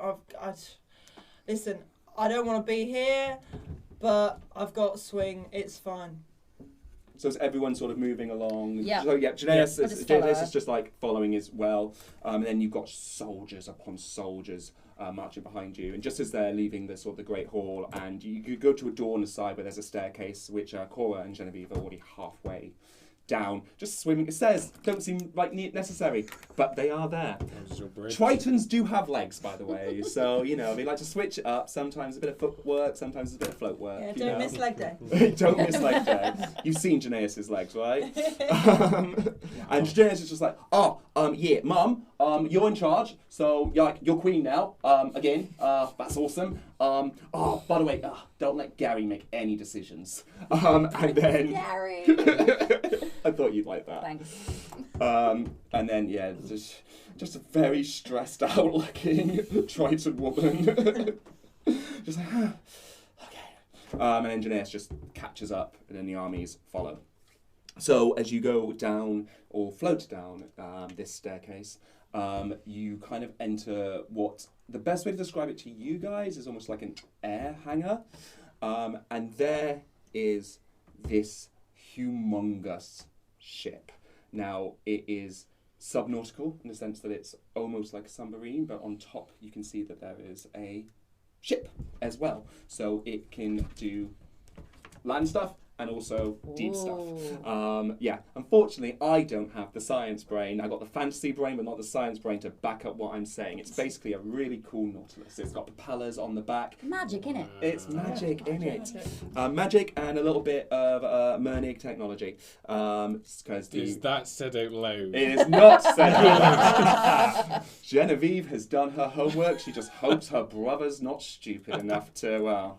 Listen, I don't want to be here, but I've got swing. It's fine. So is everyone sort of moving along? Yeah. So yeah, Geneius Yeah. is just like following as well. And then you've got soldiers upon soldiers marching behind you. And just as they're leaving the sort of the Great Hall, and you go to a door on the side where there's a staircase, which Cora and Genevieve are already halfway down, just swimming. It says don't seem like necessary, but they are there. Tritons do have legs, by the way, so they like to switch it up. Sometimes a bit of footwork, sometimes a bit of float work. Yeah, don't miss leg day. Don't miss leg day. You've seen Geneius's legs, right? And Geneius is just like, yeah, Mum, you're in charge, so you're queen now. Again, that's awesome. By the way, don't let Gary make any decisions. And then Gary. I thought you'd like that. Thanks. And then just a very stressed out looking Triton woman. Just like, okay. And then Geneius just catches up, and then the armies follow. So as you go down or float down this staircase, you kind of enter what the best way to describe it to you guys is almost like an air hangar. And there is this humongous ship. Now, it is subnautical in the sense that it's almost like a submarine, but on top you can see that there is a ship as well. So it can do land stuff and also deep stuff. Unfortunately, I don't have the science brain. I got the fantasy brain, but not the science brain to back up what I'm saying. It's basically a really cool Nautilus. It's got propellers on the back. Magic in it. It's magic in it. Magic and a little bit of Mernig technology. Is that said out loud? It is not said out loud. Genevieve has done her homework. She just hopes her brother's not stupid enough to...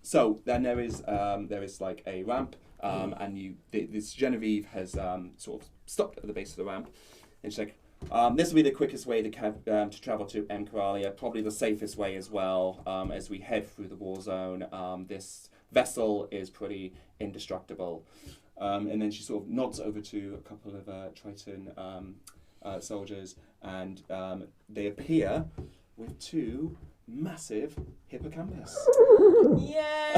So then there is like a ramp, and this Genevieve has sort of stopped at the base of the ramp, and she's like, this will be the quickest way to travel to Karalia, probably the safest way as well, as we head through the war zone. This vessel is pretty indestructible. And then she sort of nods over to a couple of Triton soldiers, and they appear with two massive hippocampus. Yay!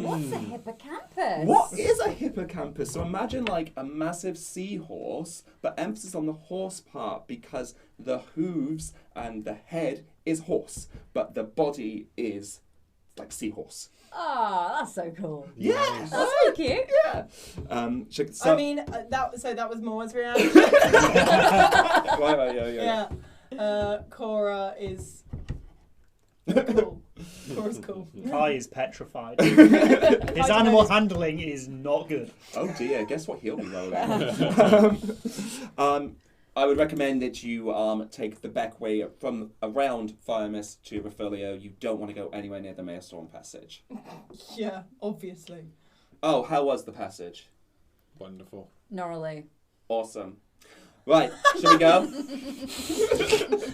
What's a hippocampus? What is a hippocampus? So imagine like a massive seahorse, but emphasis on the horse part because the hooves and the head is horse, but the body is like seahorse. Oh, that's so cool. Yeah, That's so cute. Yeah. I mean, that was Mor's reaction. Right, yeah. Cora is cool. Cora's cool. Kai is petrified. His animal handling is not good. Oh dear, guess what he'll be rolling? I would recommend that you take the back way from around Firemist to Raphaelio. You don't want to go anywhere near the Maelstrom passage. Yeah, obviously. Oh, how was the passage? Wonderful. Gnarly. Awesome. Right, shall we go?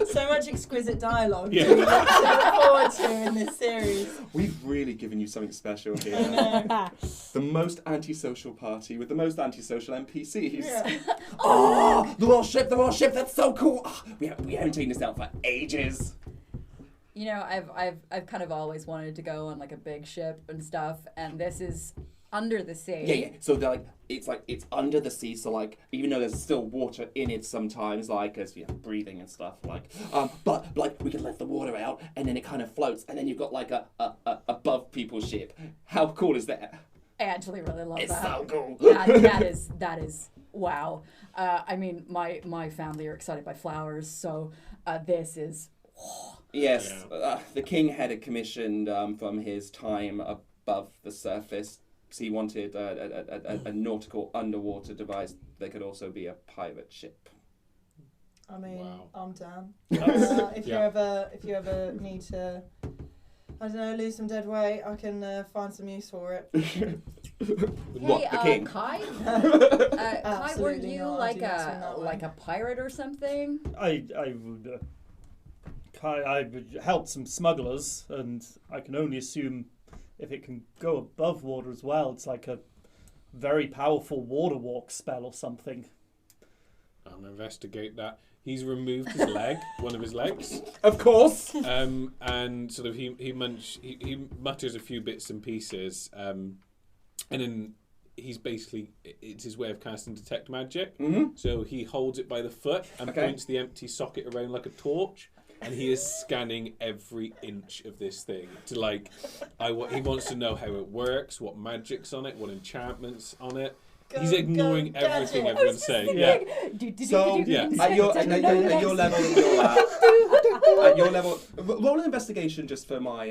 So much exquisite dialogue Yeah. to look forward to in this series. We've really given you something special here. I know. The most antisocial party with the most antisocial NPCs. Yeah. Oh, the warship, that's so cool. Oh, we haven't taken this out for ages. You know, I've kind of always wanted to go on like a big ship and stuff, and this is under the sea. Yeah. So it's under the sea. So like, even though there's still water in it sometimes, like as breathing and stuff, like, but like we can let the water out, and then it kind of floats, and then you've got like a above people ship. How cool is that? I actually really love It's that. so cool. That is wow. I mean, my family are excited by flowers, so this is. Yes, the king had it commissioned from his time above the surface. He wanted a nautical underwater device that could also be a pirate ship. I mean, Wow. I'm down. Yeah. If you ever need to, I don't know, lose some dead weight, I can find some use for it. What, the king? Kai? Kai, were Absolutely you not, I like do not swim that way. a pirate or something? I would I helped some smugglers, and I can only assume if it can go above water as well, it's like a very powerful water walk spell or something. I'm investigate that. He's removed his leg, one of his legs. Of course. And sort of he mutters a few bits and pieces, and then he's basically, it's his way of casting detect magic. Mm-hmm. So he holds it by the foot and points the empty socket around like a torch, and he is scanning every inch of this thing to like, he wants to know how it works, what magic's on it, what enchantments on it. He's ignoring everything everyone's saying. Yeah. So Yeah. at your level that you're at your level, roll an investigation just for my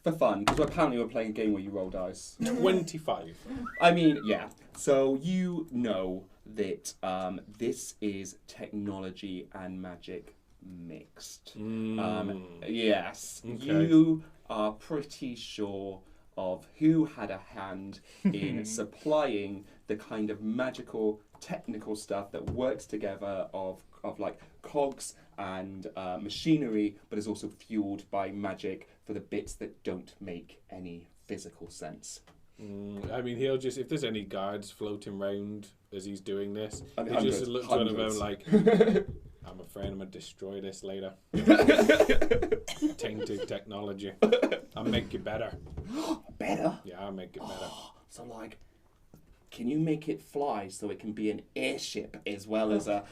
for fun, because apparently we're playing a game where you roll dice. 25. I mean, yeah. So you know that this is technology and magic mixed. Yes. Okay. You are pretty sure of who had a hand in supplying the kind of magical, technical stuff that works together of like cogs and machinery, but is also fueled by magic for the bits that don't make any physical sense. I mean, he'll just, if there's any guards floating around as he's doing this, I mean, he just looks at him hundreds. like, I'm afraid I'm going to destroy this later. Tainted technology. I'll make it better. Better? Yeah, I'll make it better. So like, can you make it fly so it can be an airship as well as a...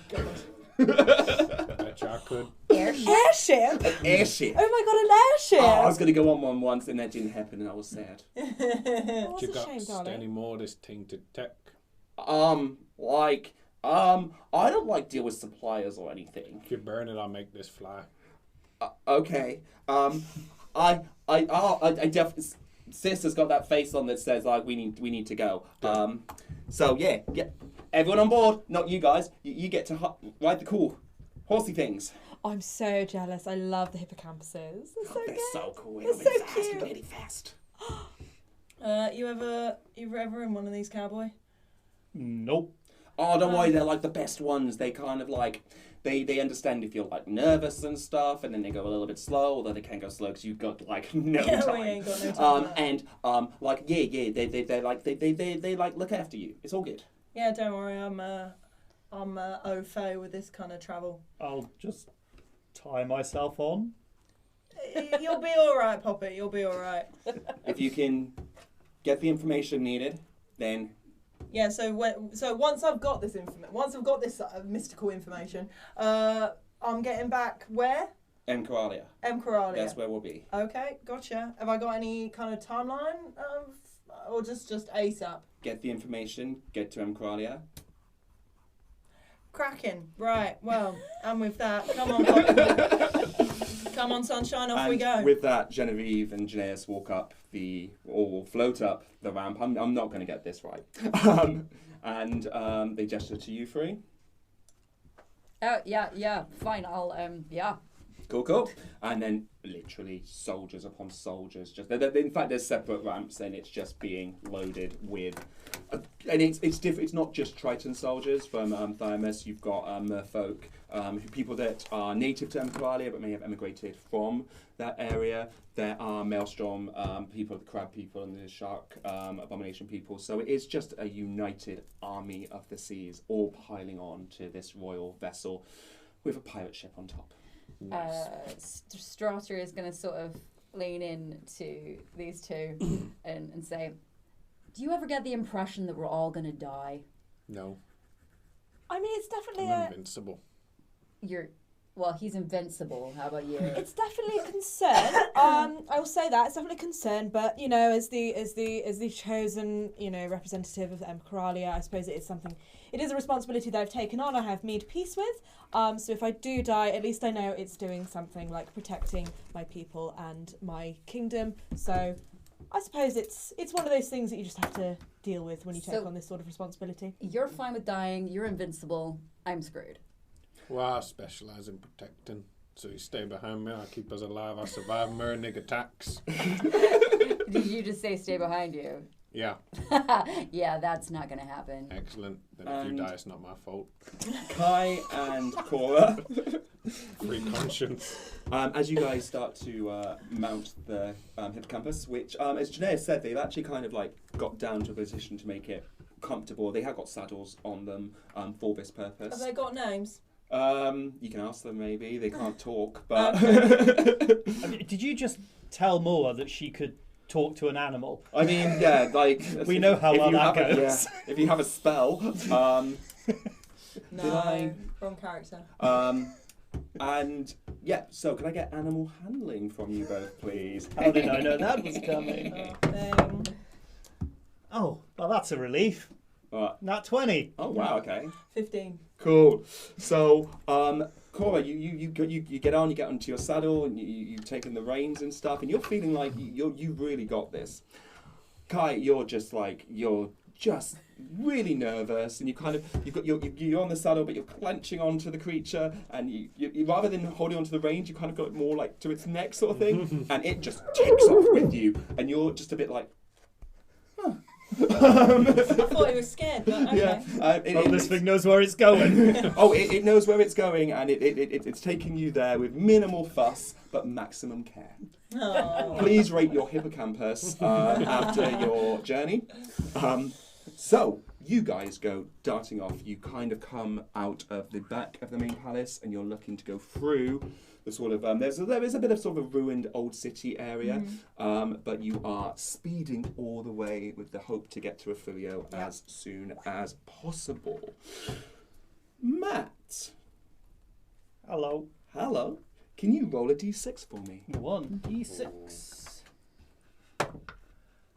Bet you I could. Airship? An airship? Oh my god, an airship! Oh, I was going to go on one once and that didn't happen and I was sad. Oh, You that's a got shame, darling. any more of this tainted tech? I don't like deal with suppliers or anything. If you burn it, I'll make this fly. Okay. I definitely... Sis has got that face on that says like we need to go. So yeah, everyone on board. Not you guys. You get to ride the cool horsey things. I'm so jealous. I love the hippocampuses. They're so They're good. so cool. They're They're so fast. cute. Really fast. You ever in one of these, cowboy? Nope. Oh, don't worry. They're like the best ones. They kind of like they understand if you're like nervous and stuff, and then they go a little bit slow, although they can go slow because you've got like no Yeah, time. we ain't got no time for that. And like they like look after you. It's all good. Yeah, don't worry. I'm au fait with this kind of travel. I'll just tie myself on. You'll be all right, Poppy. You'll be all right. If you can get the information needed, then Yeah. So once I've got this mystical information, I'm getting back where? Encoralia. Emcoralia. That's where we'll be. Okay, gotcha. Have I got any kind of timeline or just ASAP? Get the information. Get to Encoralia. Cracking. Right. Well, and with that, come on, Poppy. Come on, sunshine. Off we go. With that, Genevieve and Geneius walk up or float up the ramp. I'm not going to get this right. And they gesture to you three. Oh, yeah, fine. I'll, yeah. Cool. And then literally soldiers upon soldiers. In fact, there's separate ramps, and it's just being loaded with. And it's different. It's not just Triton soldiers from Thymus. You've got merfolk, people that are native to Emcoralia but may have emigrated from that area. There are Maelstrom people, the crab people, and the shark abomination people. So it is just a united army of the seas, all piling on to this royal vessel with a pirate ship on top. Strata is going to sort of lean in to these two and say, do you ever get the impression that we're all going to die? No, I mean, it's definitely I'm invincible. He's invincible. How about you? It's definitely a concern. I will say that it's definitely a concern. But you know, as the chosen representative of Emcoralia, I suppose it is something. It is a responsibility that I've taken on. I have made peace with. So if I do die, at least I know it's doing something like protecting my people and my kingdom. So I suppose it's one of those things that you just have to deal with when you take on this sort of responsibility. You're fine with dying. You're invincible. I'm screwed. Well, I specialise in protecting. So you stay behind me, I'll keep us alive, I'll survive Murnig attacks. Did you just say stay behind you? Yeah. Yeah, that's not gonna happen. Excellent. Then if you And- die, it's not my fault. Kai and Cora, Free conscience. as you guys start to mount the hippocampus, which, as Geneius said, they've actually kind of like got down to a position to make it comfortable. They have got saddles on them for this purpose. Have they got names? You can ask them maybe. They can't talk, but I mean, did you just tell Moa that she could talk to an animal? I mean, yeah, like We know how if well you that have goes. if you have a spell, No, Did I? wrong character. and yeah. So can I get animal handling from you both, please? How did I know that was coming? Oh, well, that's a relief. Nat 20. Oh wow, okay. 15. Cool. So, Cora, you get on, you get onto your saddle, and you've taken the reins and stuff, and you're feeling like you really got this. Kai, you're just really nervous, and you're on the saddle, but you're clenching onto the creature, and you rather than holding onto the reins, you kind of got it more like to its neck sort of thing, and it just takes off with you, and you're just a bit like, huh. I thought he was scared, but okay. Yeah. This thing knows where it's going. It knows where it's going, and it's taking you there with minimal fuss but maximum care. Oh. Please rate your hippocampus after your journey. So you guys go darting off. You kind of come out of the back of the main palace, and you're looking to go through the sort of there is a bit of sort of a ruined old city area, but you are speeding all the way with the hope to get to Ophelia as soon as possible. Matt, Hello. hello. Can you roll a d6 for me? 1d6.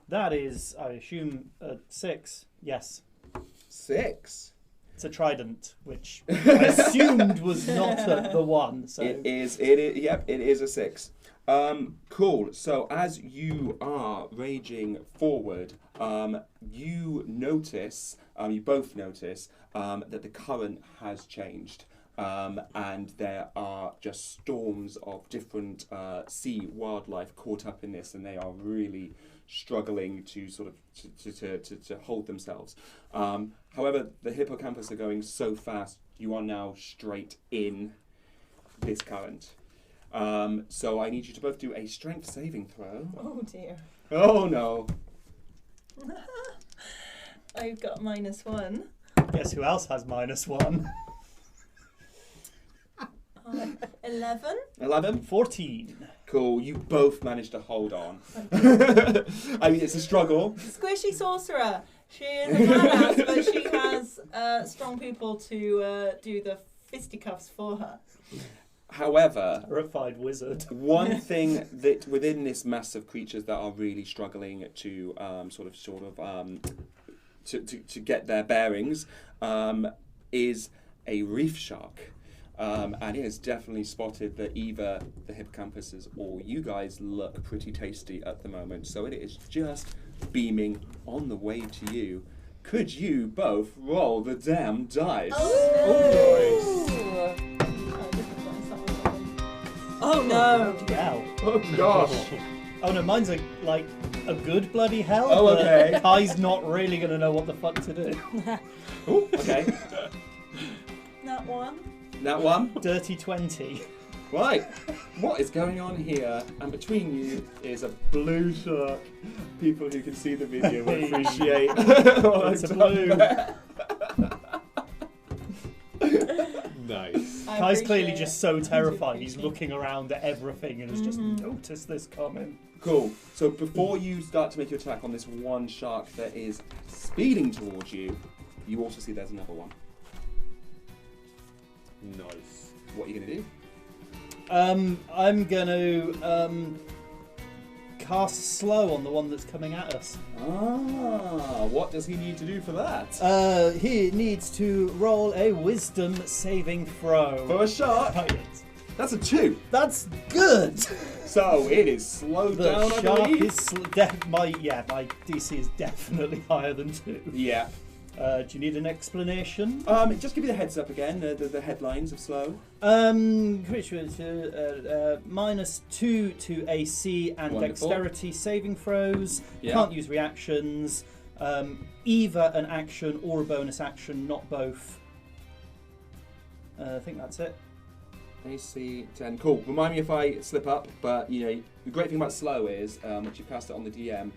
That is, I assume, a 6. Yes. 6. It's a trident, which I assumed was not the one. So It is. Yep, it is a 6. Cool. So as you are raging forward, you notice, you both notice, that the current has changed. And there are just storms of different sea wildlife caught up in this, and they are really struggling to sort of to hold themselves. However, the hippocampus are going so fast, you are now straight in this current. So I need you to both do a strength saving throw. Oh dear. Oh no. I've got -1. guess who else has -1? 11. 11? 14. Cool, you both managed to hold on. I mean, it's a struggle. Squishy sorcerer. She is a badass, but she has strong people to do the fisticuffs for her. However, Terrified wizard. one thing that within this mass of creatures that are really struggling to to get their bearings is a reef shark. And it has definitely spotted that either the hippocampuses or you guys look pretty tasty at the moment. So it is just beaming on the way to you. Could you both roll the damn dice? Oh no! Hell. Oh gosh. Oh no, mine's a good bloody hell. Oh, but okay. Kai's not really gonna know what the fuck to do. Ooh, okay. That one. That one. Dirty 20. Right. What is going on here? And between you is a blue shark. People who can see the video will appreciate. It's a blue. Nice. I Kai's clearly appreciate just it. so I do terrified he's appreciate looking around at everything and has just noticed this coming. Cool. So before you start to make your attack on this one shark that is speeding towards you, you also see there's another one. Nice. What are you going to do? I'm gonna cast slow on the one that's coming at us. Ah, what does he need to do for that? He needs to roll a wisdom saving throw. For a shark? Oh, yes. That's a 2. That's good. So it is slowed The down, I shark believe. is my DC is definitely higher than 2. Yeah. Do you need an explanation? Just give you the heads up again, the headlines of slow. Which was -2 to AC and Wonderful. dexterity saving throws. Yeah. Can't use reactions. Either an action or a bonus action, not both. I think that's it. AC 10. Cool. Remind me if I slip up, but you know, the great thing about slow is, once you cast it on the DM,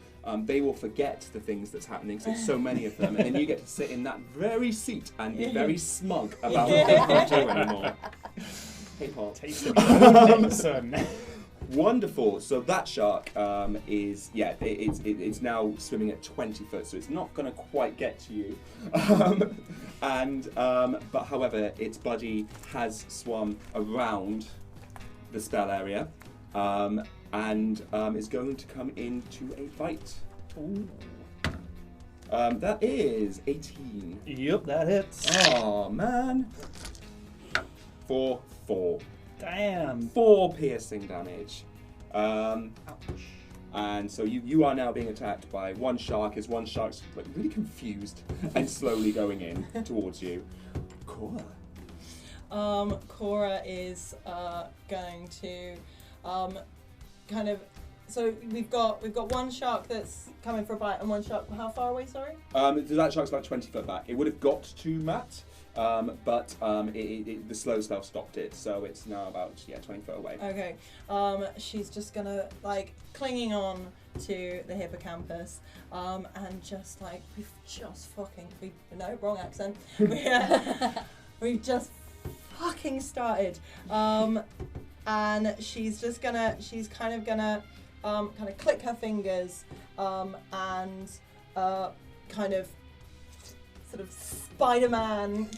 they will forget the things that's happening, so there's so many of them, and then you get to sit in that very seat and be very smug about what they can't do anymore. Hey, Paul. Taste of your own medicine. Wonderful. So that shark is it's now swimming at 20 foot, so it's not going to quite get to you. But however, its buddy has swum around the spell area, and is going to come into a bite. Ooh. That is 18. Yep, that hits. Oh man. For 4. Damn. 4 piercing damage. Ouch. And so you are now being attacked by one shark, as one shark's like really confused and slowly going in towards you. Cora. Cora is going to kind of. So we've got one shark that's coming for a bite and one shark. How far away? Sorry. That shark's about 20 foot back. It would have got to Matt, but the slow spell stopped it, so it's now about 20 foot away. Okay. She's just gonna clinging on to the hippocampus, and just wrong accent. We've just fucking started, and she's kind of gonna click her fingers, and kind of sort of Spider-Man.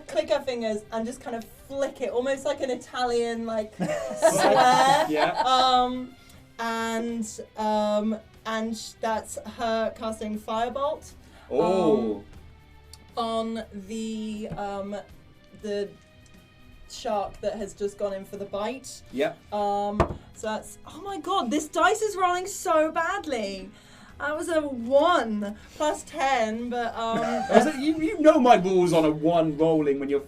Click her fingers and just kind of flick it, almost like an Italian swear. Yeah. And that's her casting Firebolt. Oh. On the shark that has just gone in for the bite. Yep. So that's, oh my god, this dice is rolling so badly. That was a 1 plus 10, but you know my rules on a 1 rolling when you're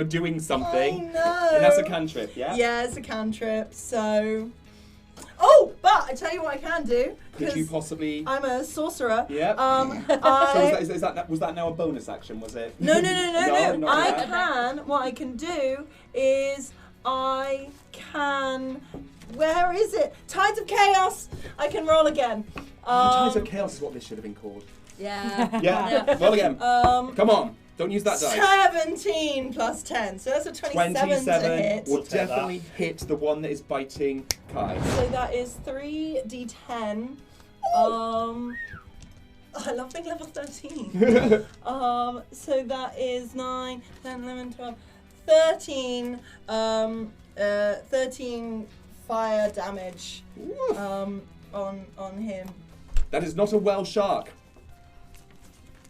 doing something. I know. And that's a cantrip, yeah? Yeah, it's a cantrip, so... Oh, but I tell you what I can do. Could you possibly... I'm a sorcerer. Yeah. So was that now a bonus action, was it? No. Not What I can do is I can... Where is it? Tides of Chaos! I can roll again. Tides of Chaos is what this should have been called. Yeah. Yeah, roll again. Come on, don't use that dice. 17 plus 10, so that's a 27 to hit. Will definitely hit the one that is biting Kai. So that is 3d10. I love being level 13. So that is 9, 10, 11, 12, 13. 13 fire damage on him. That is not a well shark.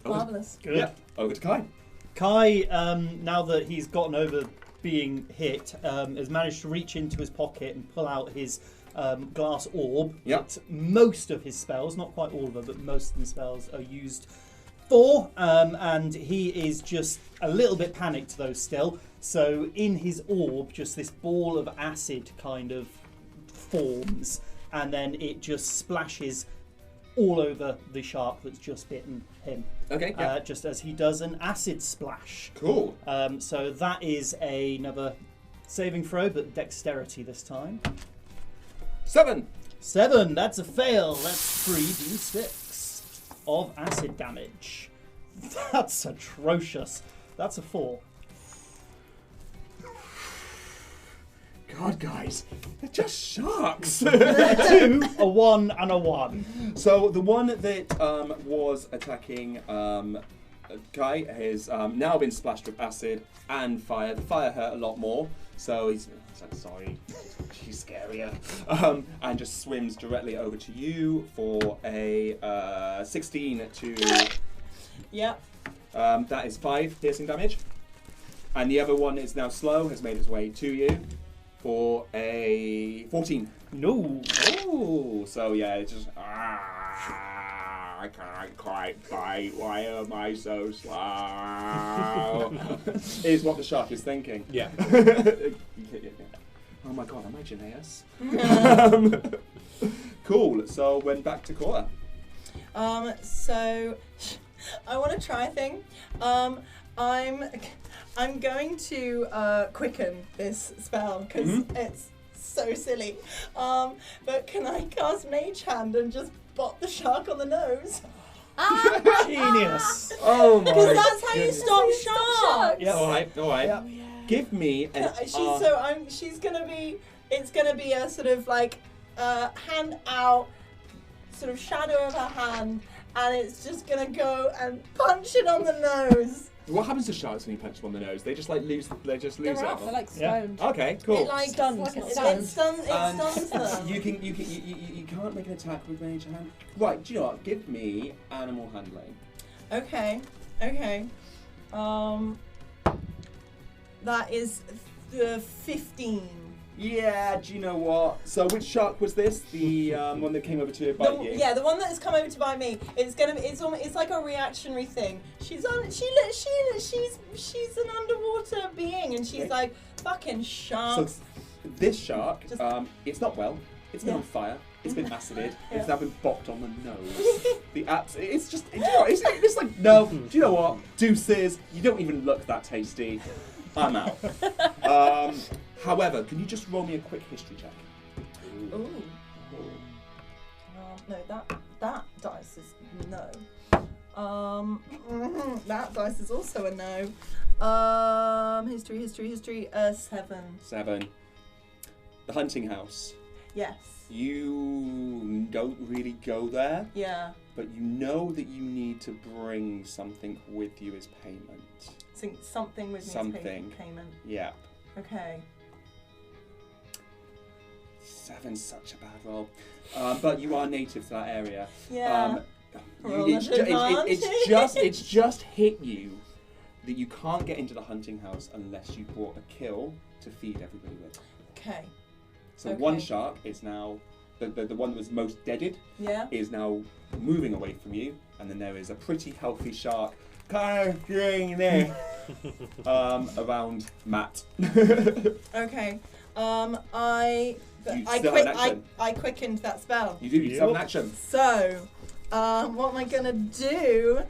Marvellous. Good. Yeah, over to Kai. Kai, now that he's gotten over being hit, has managed to reach into his pocket and pull out his glass orb. Yep. That most of his spells, not quite all of them, but most of the spells are used for. And he is just a little bit panicked though still. So in his orb, just this ball of acid kind of forms, and then it just splashes all over the shark that's just bitten him. Okay, yeah. Just as he does an acid splash. Cool. So that is another saving throw, but dexterity this time. 7. 7, that's a fail. That's 3d6 of acid damage. That's atrocious. That's a 4. God, guys, they're just sharks. 2, a 1, and a 1. So the one that was attacking Kai has now been splashed with acid and fire. The fire hurt a lot more, so he's like, sorry, she's scarier, and just swims directly over to you for a 16 to... Yep. That is 5 piercing damage. And the other one is now slow, has made its way to you for a 14. No. Oh, so yeah, it's just... I can't quite bite. Why am I so slow? Is what the shark is thinking. Yeah. Oh my god, am I Geneius? Cool. So went back to Cora. So I want to try a thing. I'm going to quicken this spell because it's so silly. But can I cast Mage Hand and just bop the shark on the nose? Genius. Oh my. Because that's how you goodness. stop sharks. Yep. All right. Yep. Give me an. She's gonna be. It's gonna be a sort of like hand out, sort of shadow of her hand, and it's just gonna go and punch it on the nose. What happens to sharks when you punch them on the nose? They just like lose. They just lose They're it. off. They're like Yeah. stoned. Okay. Cool. It like Stunned, Like a not it stoned. stuns them. You can't make an attack with Mage Hand. Right. Do you know what? Give me animal handling. Okay. That is 15. Yeah. Do you know what? So which shark was this? The one that came over to bite you. Yeah, the one that has come over to bite me. It's gonna be. It's like a reactionary thing. She's an underwater being, and she's Okay. like fucking So sharks. this shark, Just- it's not well. It's been Yeah. on fire. It's been acided. Yeah. It's now been bopped on the nose. It's just, it's like, no, do you know what? Deuces, you don't even look that tasty. I'm out. However, can you just roll me a quick history check? Ooh. No, that dice is no. That dice is also a no. History. 7. 7. The hunting house. Yes. You don't really go there, Yeah. but you know that you need to bring something with you as payment. Something with me. Something. Payment. Yeah. Okay. 7's such a bad roll. But you are native to that area. Yeah. Roll It's advantage. just hit you that you can't get into the hunting house unless you brought a kill to feed everybody with. Okay. So Okay. one shark is now, the one that was most deaded, Yeah. is now moving away from you, and then there is a pretty healthy shark kind of doing there around Matt. Okay. You still have an action. I quickened that spell. You do, you still have an Yep. action. So, what am I gonna do?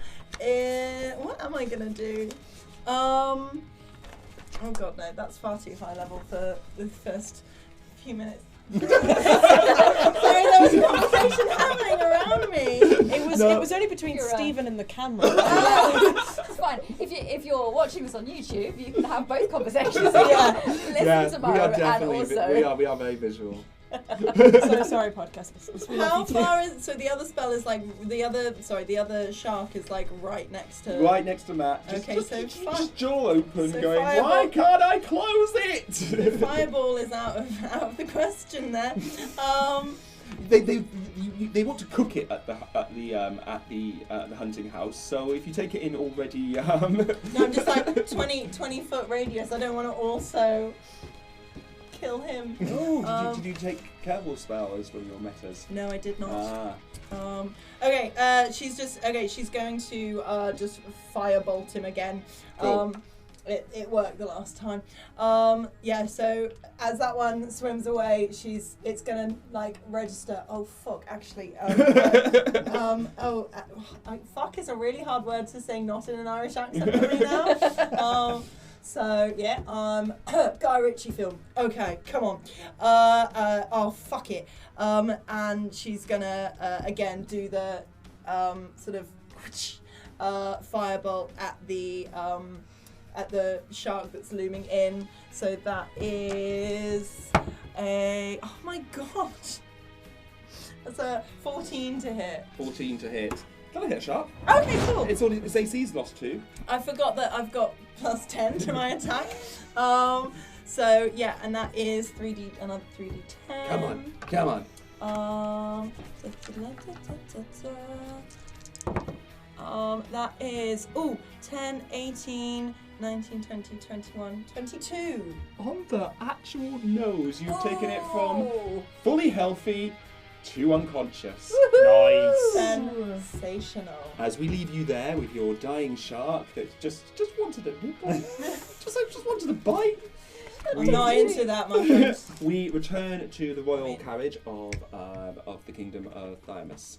Oh god, no, that's far too high level for the first few minutes. Sorry, there was a conversation happening around me. It was only between You're Stephen and the camera. It's fine. If you're watching this on YouTube, you can have both conversations. Listen to Mo and also. we are very visual. So sorry, podcast listeners. We How love you too. far is the other spell is like the other shark is like right next to Right next to Matt. Okay, so just jaw open, so going, fireball- why can't I close it? Fireball is out of the question there. They want to cook it at the hunting house. So if you take it in already, No, I'm just like 20 foot radius. I don't want to also kill him. Oh, did you take careful spell as one of your metas? No, I did not. Ah. She's going to just firebolt him again. Cool. It worked the last time. So as that one swims away, it's gonna like register. Oh fuck, actually. Fuck is a really hard word to say not in an Irish accent for me now. Guy Ritchie film. Okay, come on. Fuck it. And she's gonna again do the sort of firebolt at the shark that's looming in. So that is oh my god. That's a 14 to hit. 14 to hit. Can I hit a shark? Okay, cool. Its AC's lost 2. I forgot that I've got plus 10 to my attack. And that is another 3d10. Come on. That is 10, 18, 19, 20, 21, 22. On the actual nose, you've taken it from fully healthy 2 unconscious. Nice. Sensational. As we leave you there with your dying shark that just wanted a just wanted a bite. I'm not into that, my friends. We return to the royal carriage of the kingdom of Thymus.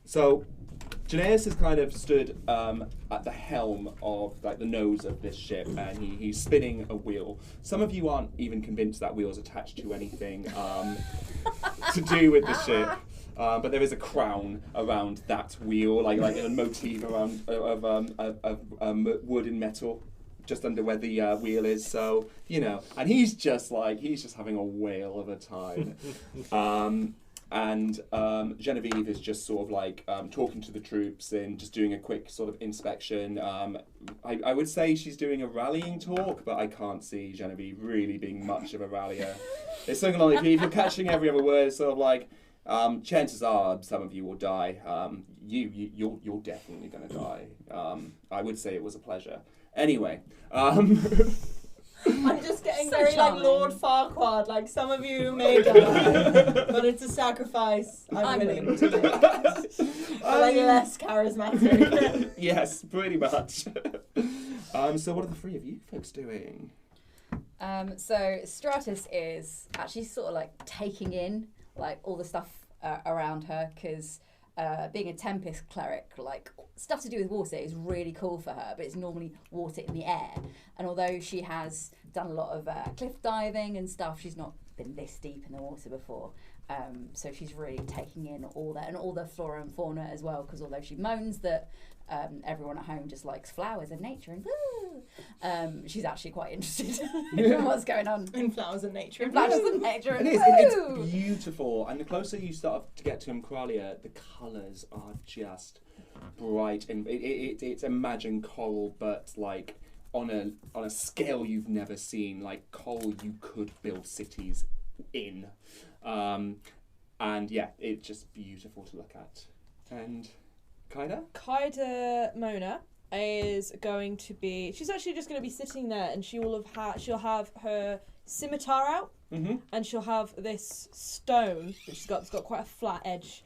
So Geneius has kind of stood at the helm of like the nose of this ship, and he's spinning a wheel. Some of you aren't even convinced that wheel's attached to anything to do with the ship. But there is a crown around that wheel, like a motif around of wood and metal, just under where the wheel is. So and he's just having a whale of a time. And Genevieve is just sort of like talking to the troops and just doing a quick sort of inspection. I would say she's doing a rallying talk, but I can't see Genevieve really being much of a rallier. It's something like, if you're catching every other word, it's sort of like, chances are some of you will die. You're definitely going to die. I would say it was a pleasure. Anyway. I'm just getting So very charming. like Lord Farquaad, like some of you may die, but it's a sacrifice I'm willing to make. Like less charismatic. Yes, pretty much. So what are the 3 of you folks doing? So Stratus is actually sort of like taking in like all the stuff around her, because being a Tempest cleric, like stuff to do with water is really cool for her, but it's normally water in the air. And although she has done a lot of cliff diving and stuff, she's not been this deep in the water before. So she's really taking in all that, and all the flora and fauna as well, because although she moans that everyone at home just likes flowers and nature and she's actually quite interested in what's going on In flowers and nature. in flowers and nature. It And is. woo! It's beautiful, and the closer you start to get to Impralia, the colours are just bright, and it's imagine coral, but like on a scale you've never seen. Like coral, you could build cities in, and yeah, it's just beautiful to look at. And Kaida Mona is going to be. She's actually just going to be sitting there, and she'll have her scimitar out, and she'll have this stone which it's got quite a flat edge.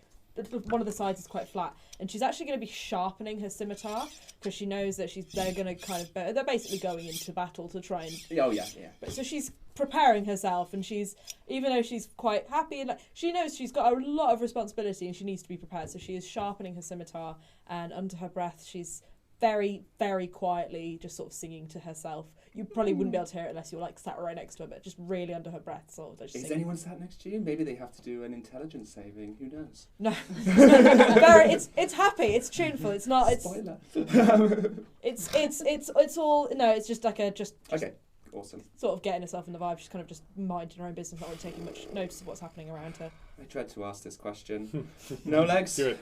One of the sides is quite flat, and she's actually going to be sharpening her scimitar because she knows that they're going to they're basically going into battle to try and. Oh yeah. So she's preparing herself, and even though she's quite happy, and like she knows she's got a lot of responsibility and she needs to be prepared, so she is sharpening her scimitar, and under her breath she's very, very quietly just sort of singing to herself. You probably wouldn't be able to hear it unless you were like sat right next to her, but just really under her breath. Sort of just Is singing. anyone sat next to you? Maybe they have to do an intelligence saving. Who knows? No, it's happy. It's tuneful. It's not. It's Spoiler. it's all. No, it's just like Okay. Awesome. sort of getting herself in the vibe. She's kind of just minding her own business, not really taking much notice of what's happening around her. I dread to ask this question. No legs? Do it.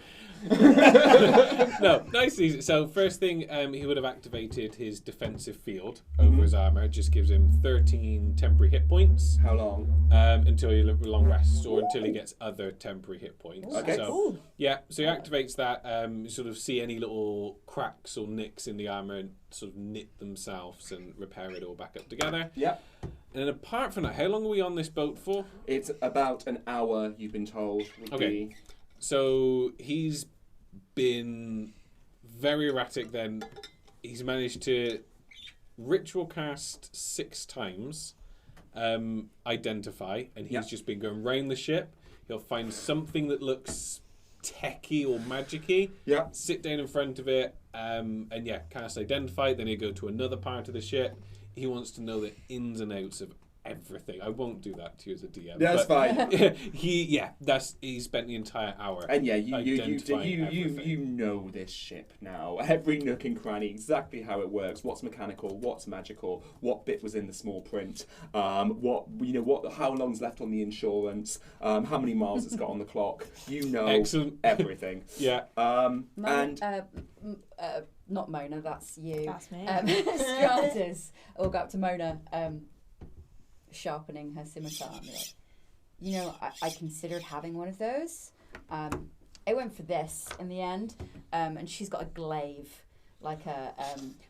No, nice and easy. So first thing, he would have activated his defensive field over his armour. It just gives him 13 temporary hit points. How long? Until he long rests, or until he gets other temporary hit points. Okay. So, yeah, so he activates that. You sort of see any little cracks or nicks in the armour and sort of knit themselves and repair it all back up together. Yeah. And then apart from that, how long are we on this boat for? It's about an hour, you've been told. Okay. So he's been very erratic then. He's managed to ritual cast 6 times, identify, and he's just been going round the ship. He'll find something that looks techy or magicy, sit down in front of it, and cast identify. Then he'll go to another part of the ship. He wants to know the ins and outs of everything. I won't do that to you as a DM. That's fine. He spent the entire hour. And yeah, identifying you know this ship now. Every nook and cranny, exactly how it works. What's mechanical? What's magical? What bit was in the small print? How long's left on the insurance? How many miles it's got on the clock? You know, Excellent. everything. Yeah. Not Mona, that's you. That's me. Stratus will go up to Mona, sharpening her scimitar and be like, I considered having one of those. I went for this in the end, and she's got a glaive, like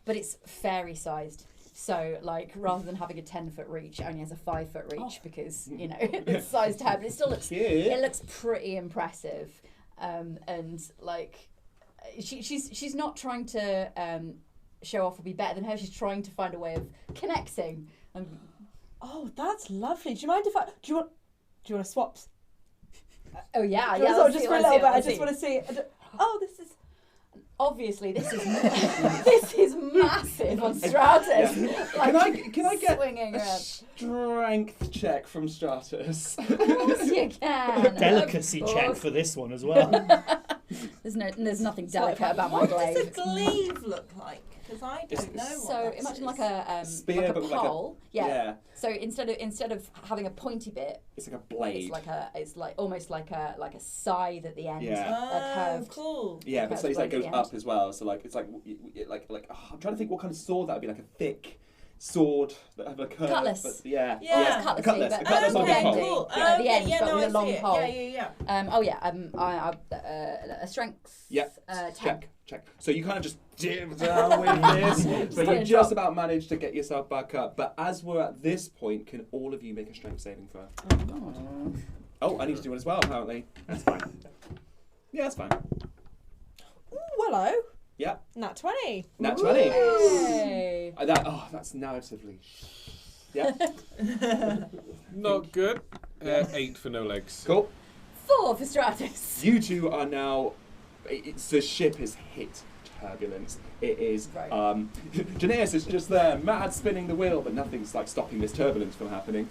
but it's fairy-sized. So, like, rather than having a 10-foot reach, it only has a 5-foot reach because, you know, it's sized her, but it still looks, it looks pretty impressive. And, like, she's not trying to show off or be better than her. She's trying to find a way of connecting. Oh, that's lovely. Do you mind if I... Do you want to swap? Oh, yeah. Do you want to just for a little bit? I just want to see... Oh, this is... Obviously, this is this is massive on Stratus. Yeah. Like, Can I get swinging a around. strength check from Stratus? Of course you can. Delicacy Of check course. for this one as well. There's nothing delicate about my What does a glaive. glaive look like? Because I don't know what So that imagine is. like a Spear, like a but with like a- pole. Yeah. So instead of having a pointy bit, It's like a blade. it's like almost like a scythe at the end. Yeah. Oh, curved. cool. Yeah, but so it's like Curved goes blade at the up as well. So like it's like I'm trying to think what kind of sword that would be, like a thick sword that have a curve. Cutlass. But yeah. Yeah. A Cutlassy, cutlass. but A cutlass on the Okay, pole. cool. Yeah, at the end, yeah, but no, with a I long see it. pole. Yeah. I a strength. Yeah. 10. Check. So you kind of just dip down with this, but you kinda just drop. about managed to get yourself back up. But as we're at this point, can all of you make a strength saving throw? Oh, I need to do one as well, apparently. That's fine. Yeah, that's fine. Ooh, hello. Yeah, Nat 20. nat 20. Hey. That's narratively. Yeah, Not good. 8 for no legs. cool. 4 for Stratus. You two are now. The ship has hit turbulence. It is. Right. Geneius is just there, mad spinning the wheel, but nothing's like stopping this turbulence from happening.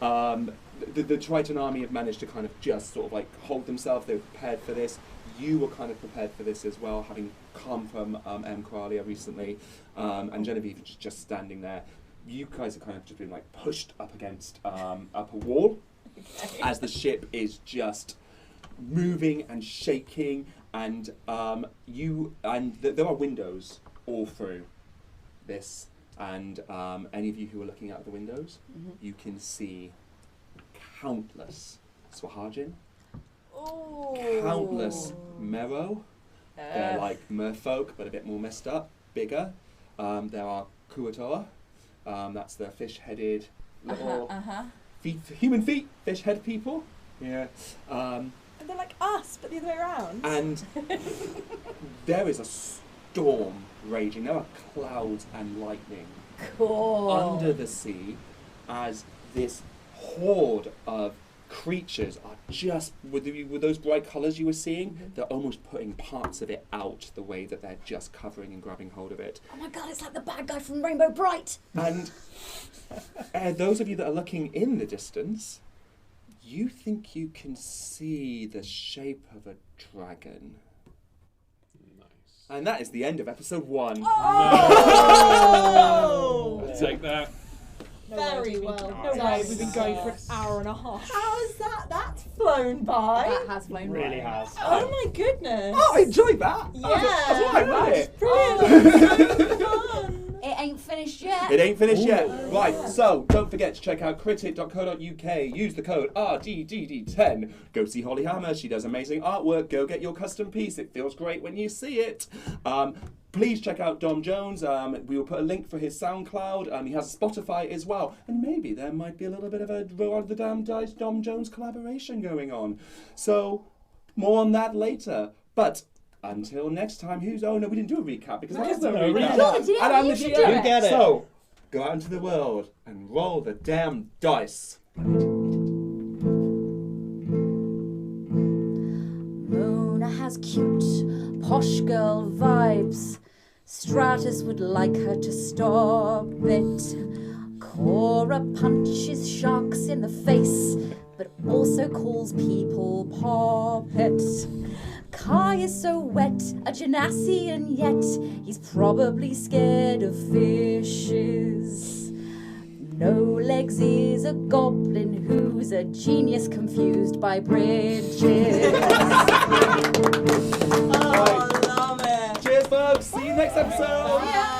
The Triton army have managed to kind of just sort of like hold themselves. They were prepared for this. You were kind of prepared for this as well, having come from Kralia recently, and Genevieve is just standing there. You guys are kind of just being like pushed up against up a wall as the ship is just moving and shaking, and there are windows all through this, and any of you who are looking out the windows, you can see countless Swahajin, countless Mero. They're like merfolk, but a bit more messed up, bigger. There are Kuator. That's the fish-headed little human feet, fish-head people. Yeah. And they're like us, but the other way around. And there is a storm raging. There are clouds and lightning Cool. under the sea as this horde of creatures are just, with those bright colours you were seeing, they're almost putting parts of it out the way that they're just covering and grabbing hold of it. Oh my god, it's like the bad guy from Rainbow Bright. And those of you that are looking in the distance, you think you can see the shape of a dragon. Nice. And that is the end of episode 1. Oh! I'll take that. Very well. No done. way, we've been going for an hour and a half. How is that? That's flown by. That has flown by. Really has. Oh my goodness. Oh, I enjoyed that. Yeah. That's why I read it. Brilliant. So fun. It ain't finished yet. It ain't finished yet. Right, so don't forget to check out critic.co.uk. Use the code RDDD10. Go see Holly Hammer. She does amazing artwork. Go get your custom piece. It feels great when you see it. Please check out Dom Jones. We will put a link for his SoundCloud. He has Spotify as well. And maybe there might be a little bit of a Roll of the Damn Dice Dom Jones collaboration going on. So, more on that later. But until next time, we didn't do a recap because there is no No recap. recap. Yeah, And I'm you the should GM. do You it. get it. So, go out into the world and roll the damn dice. Mona has cute, posh girl vibes. Stratus would like her to stop it. Cora punches sharks in the face, but also calls people poppets. Kai is so wet, a genasi, and yet he's probably scared of fishes. No Legs is a goblin who's a genius confused by bridges. Oh, I love it. Cheers, folks. See you next episode. Bye.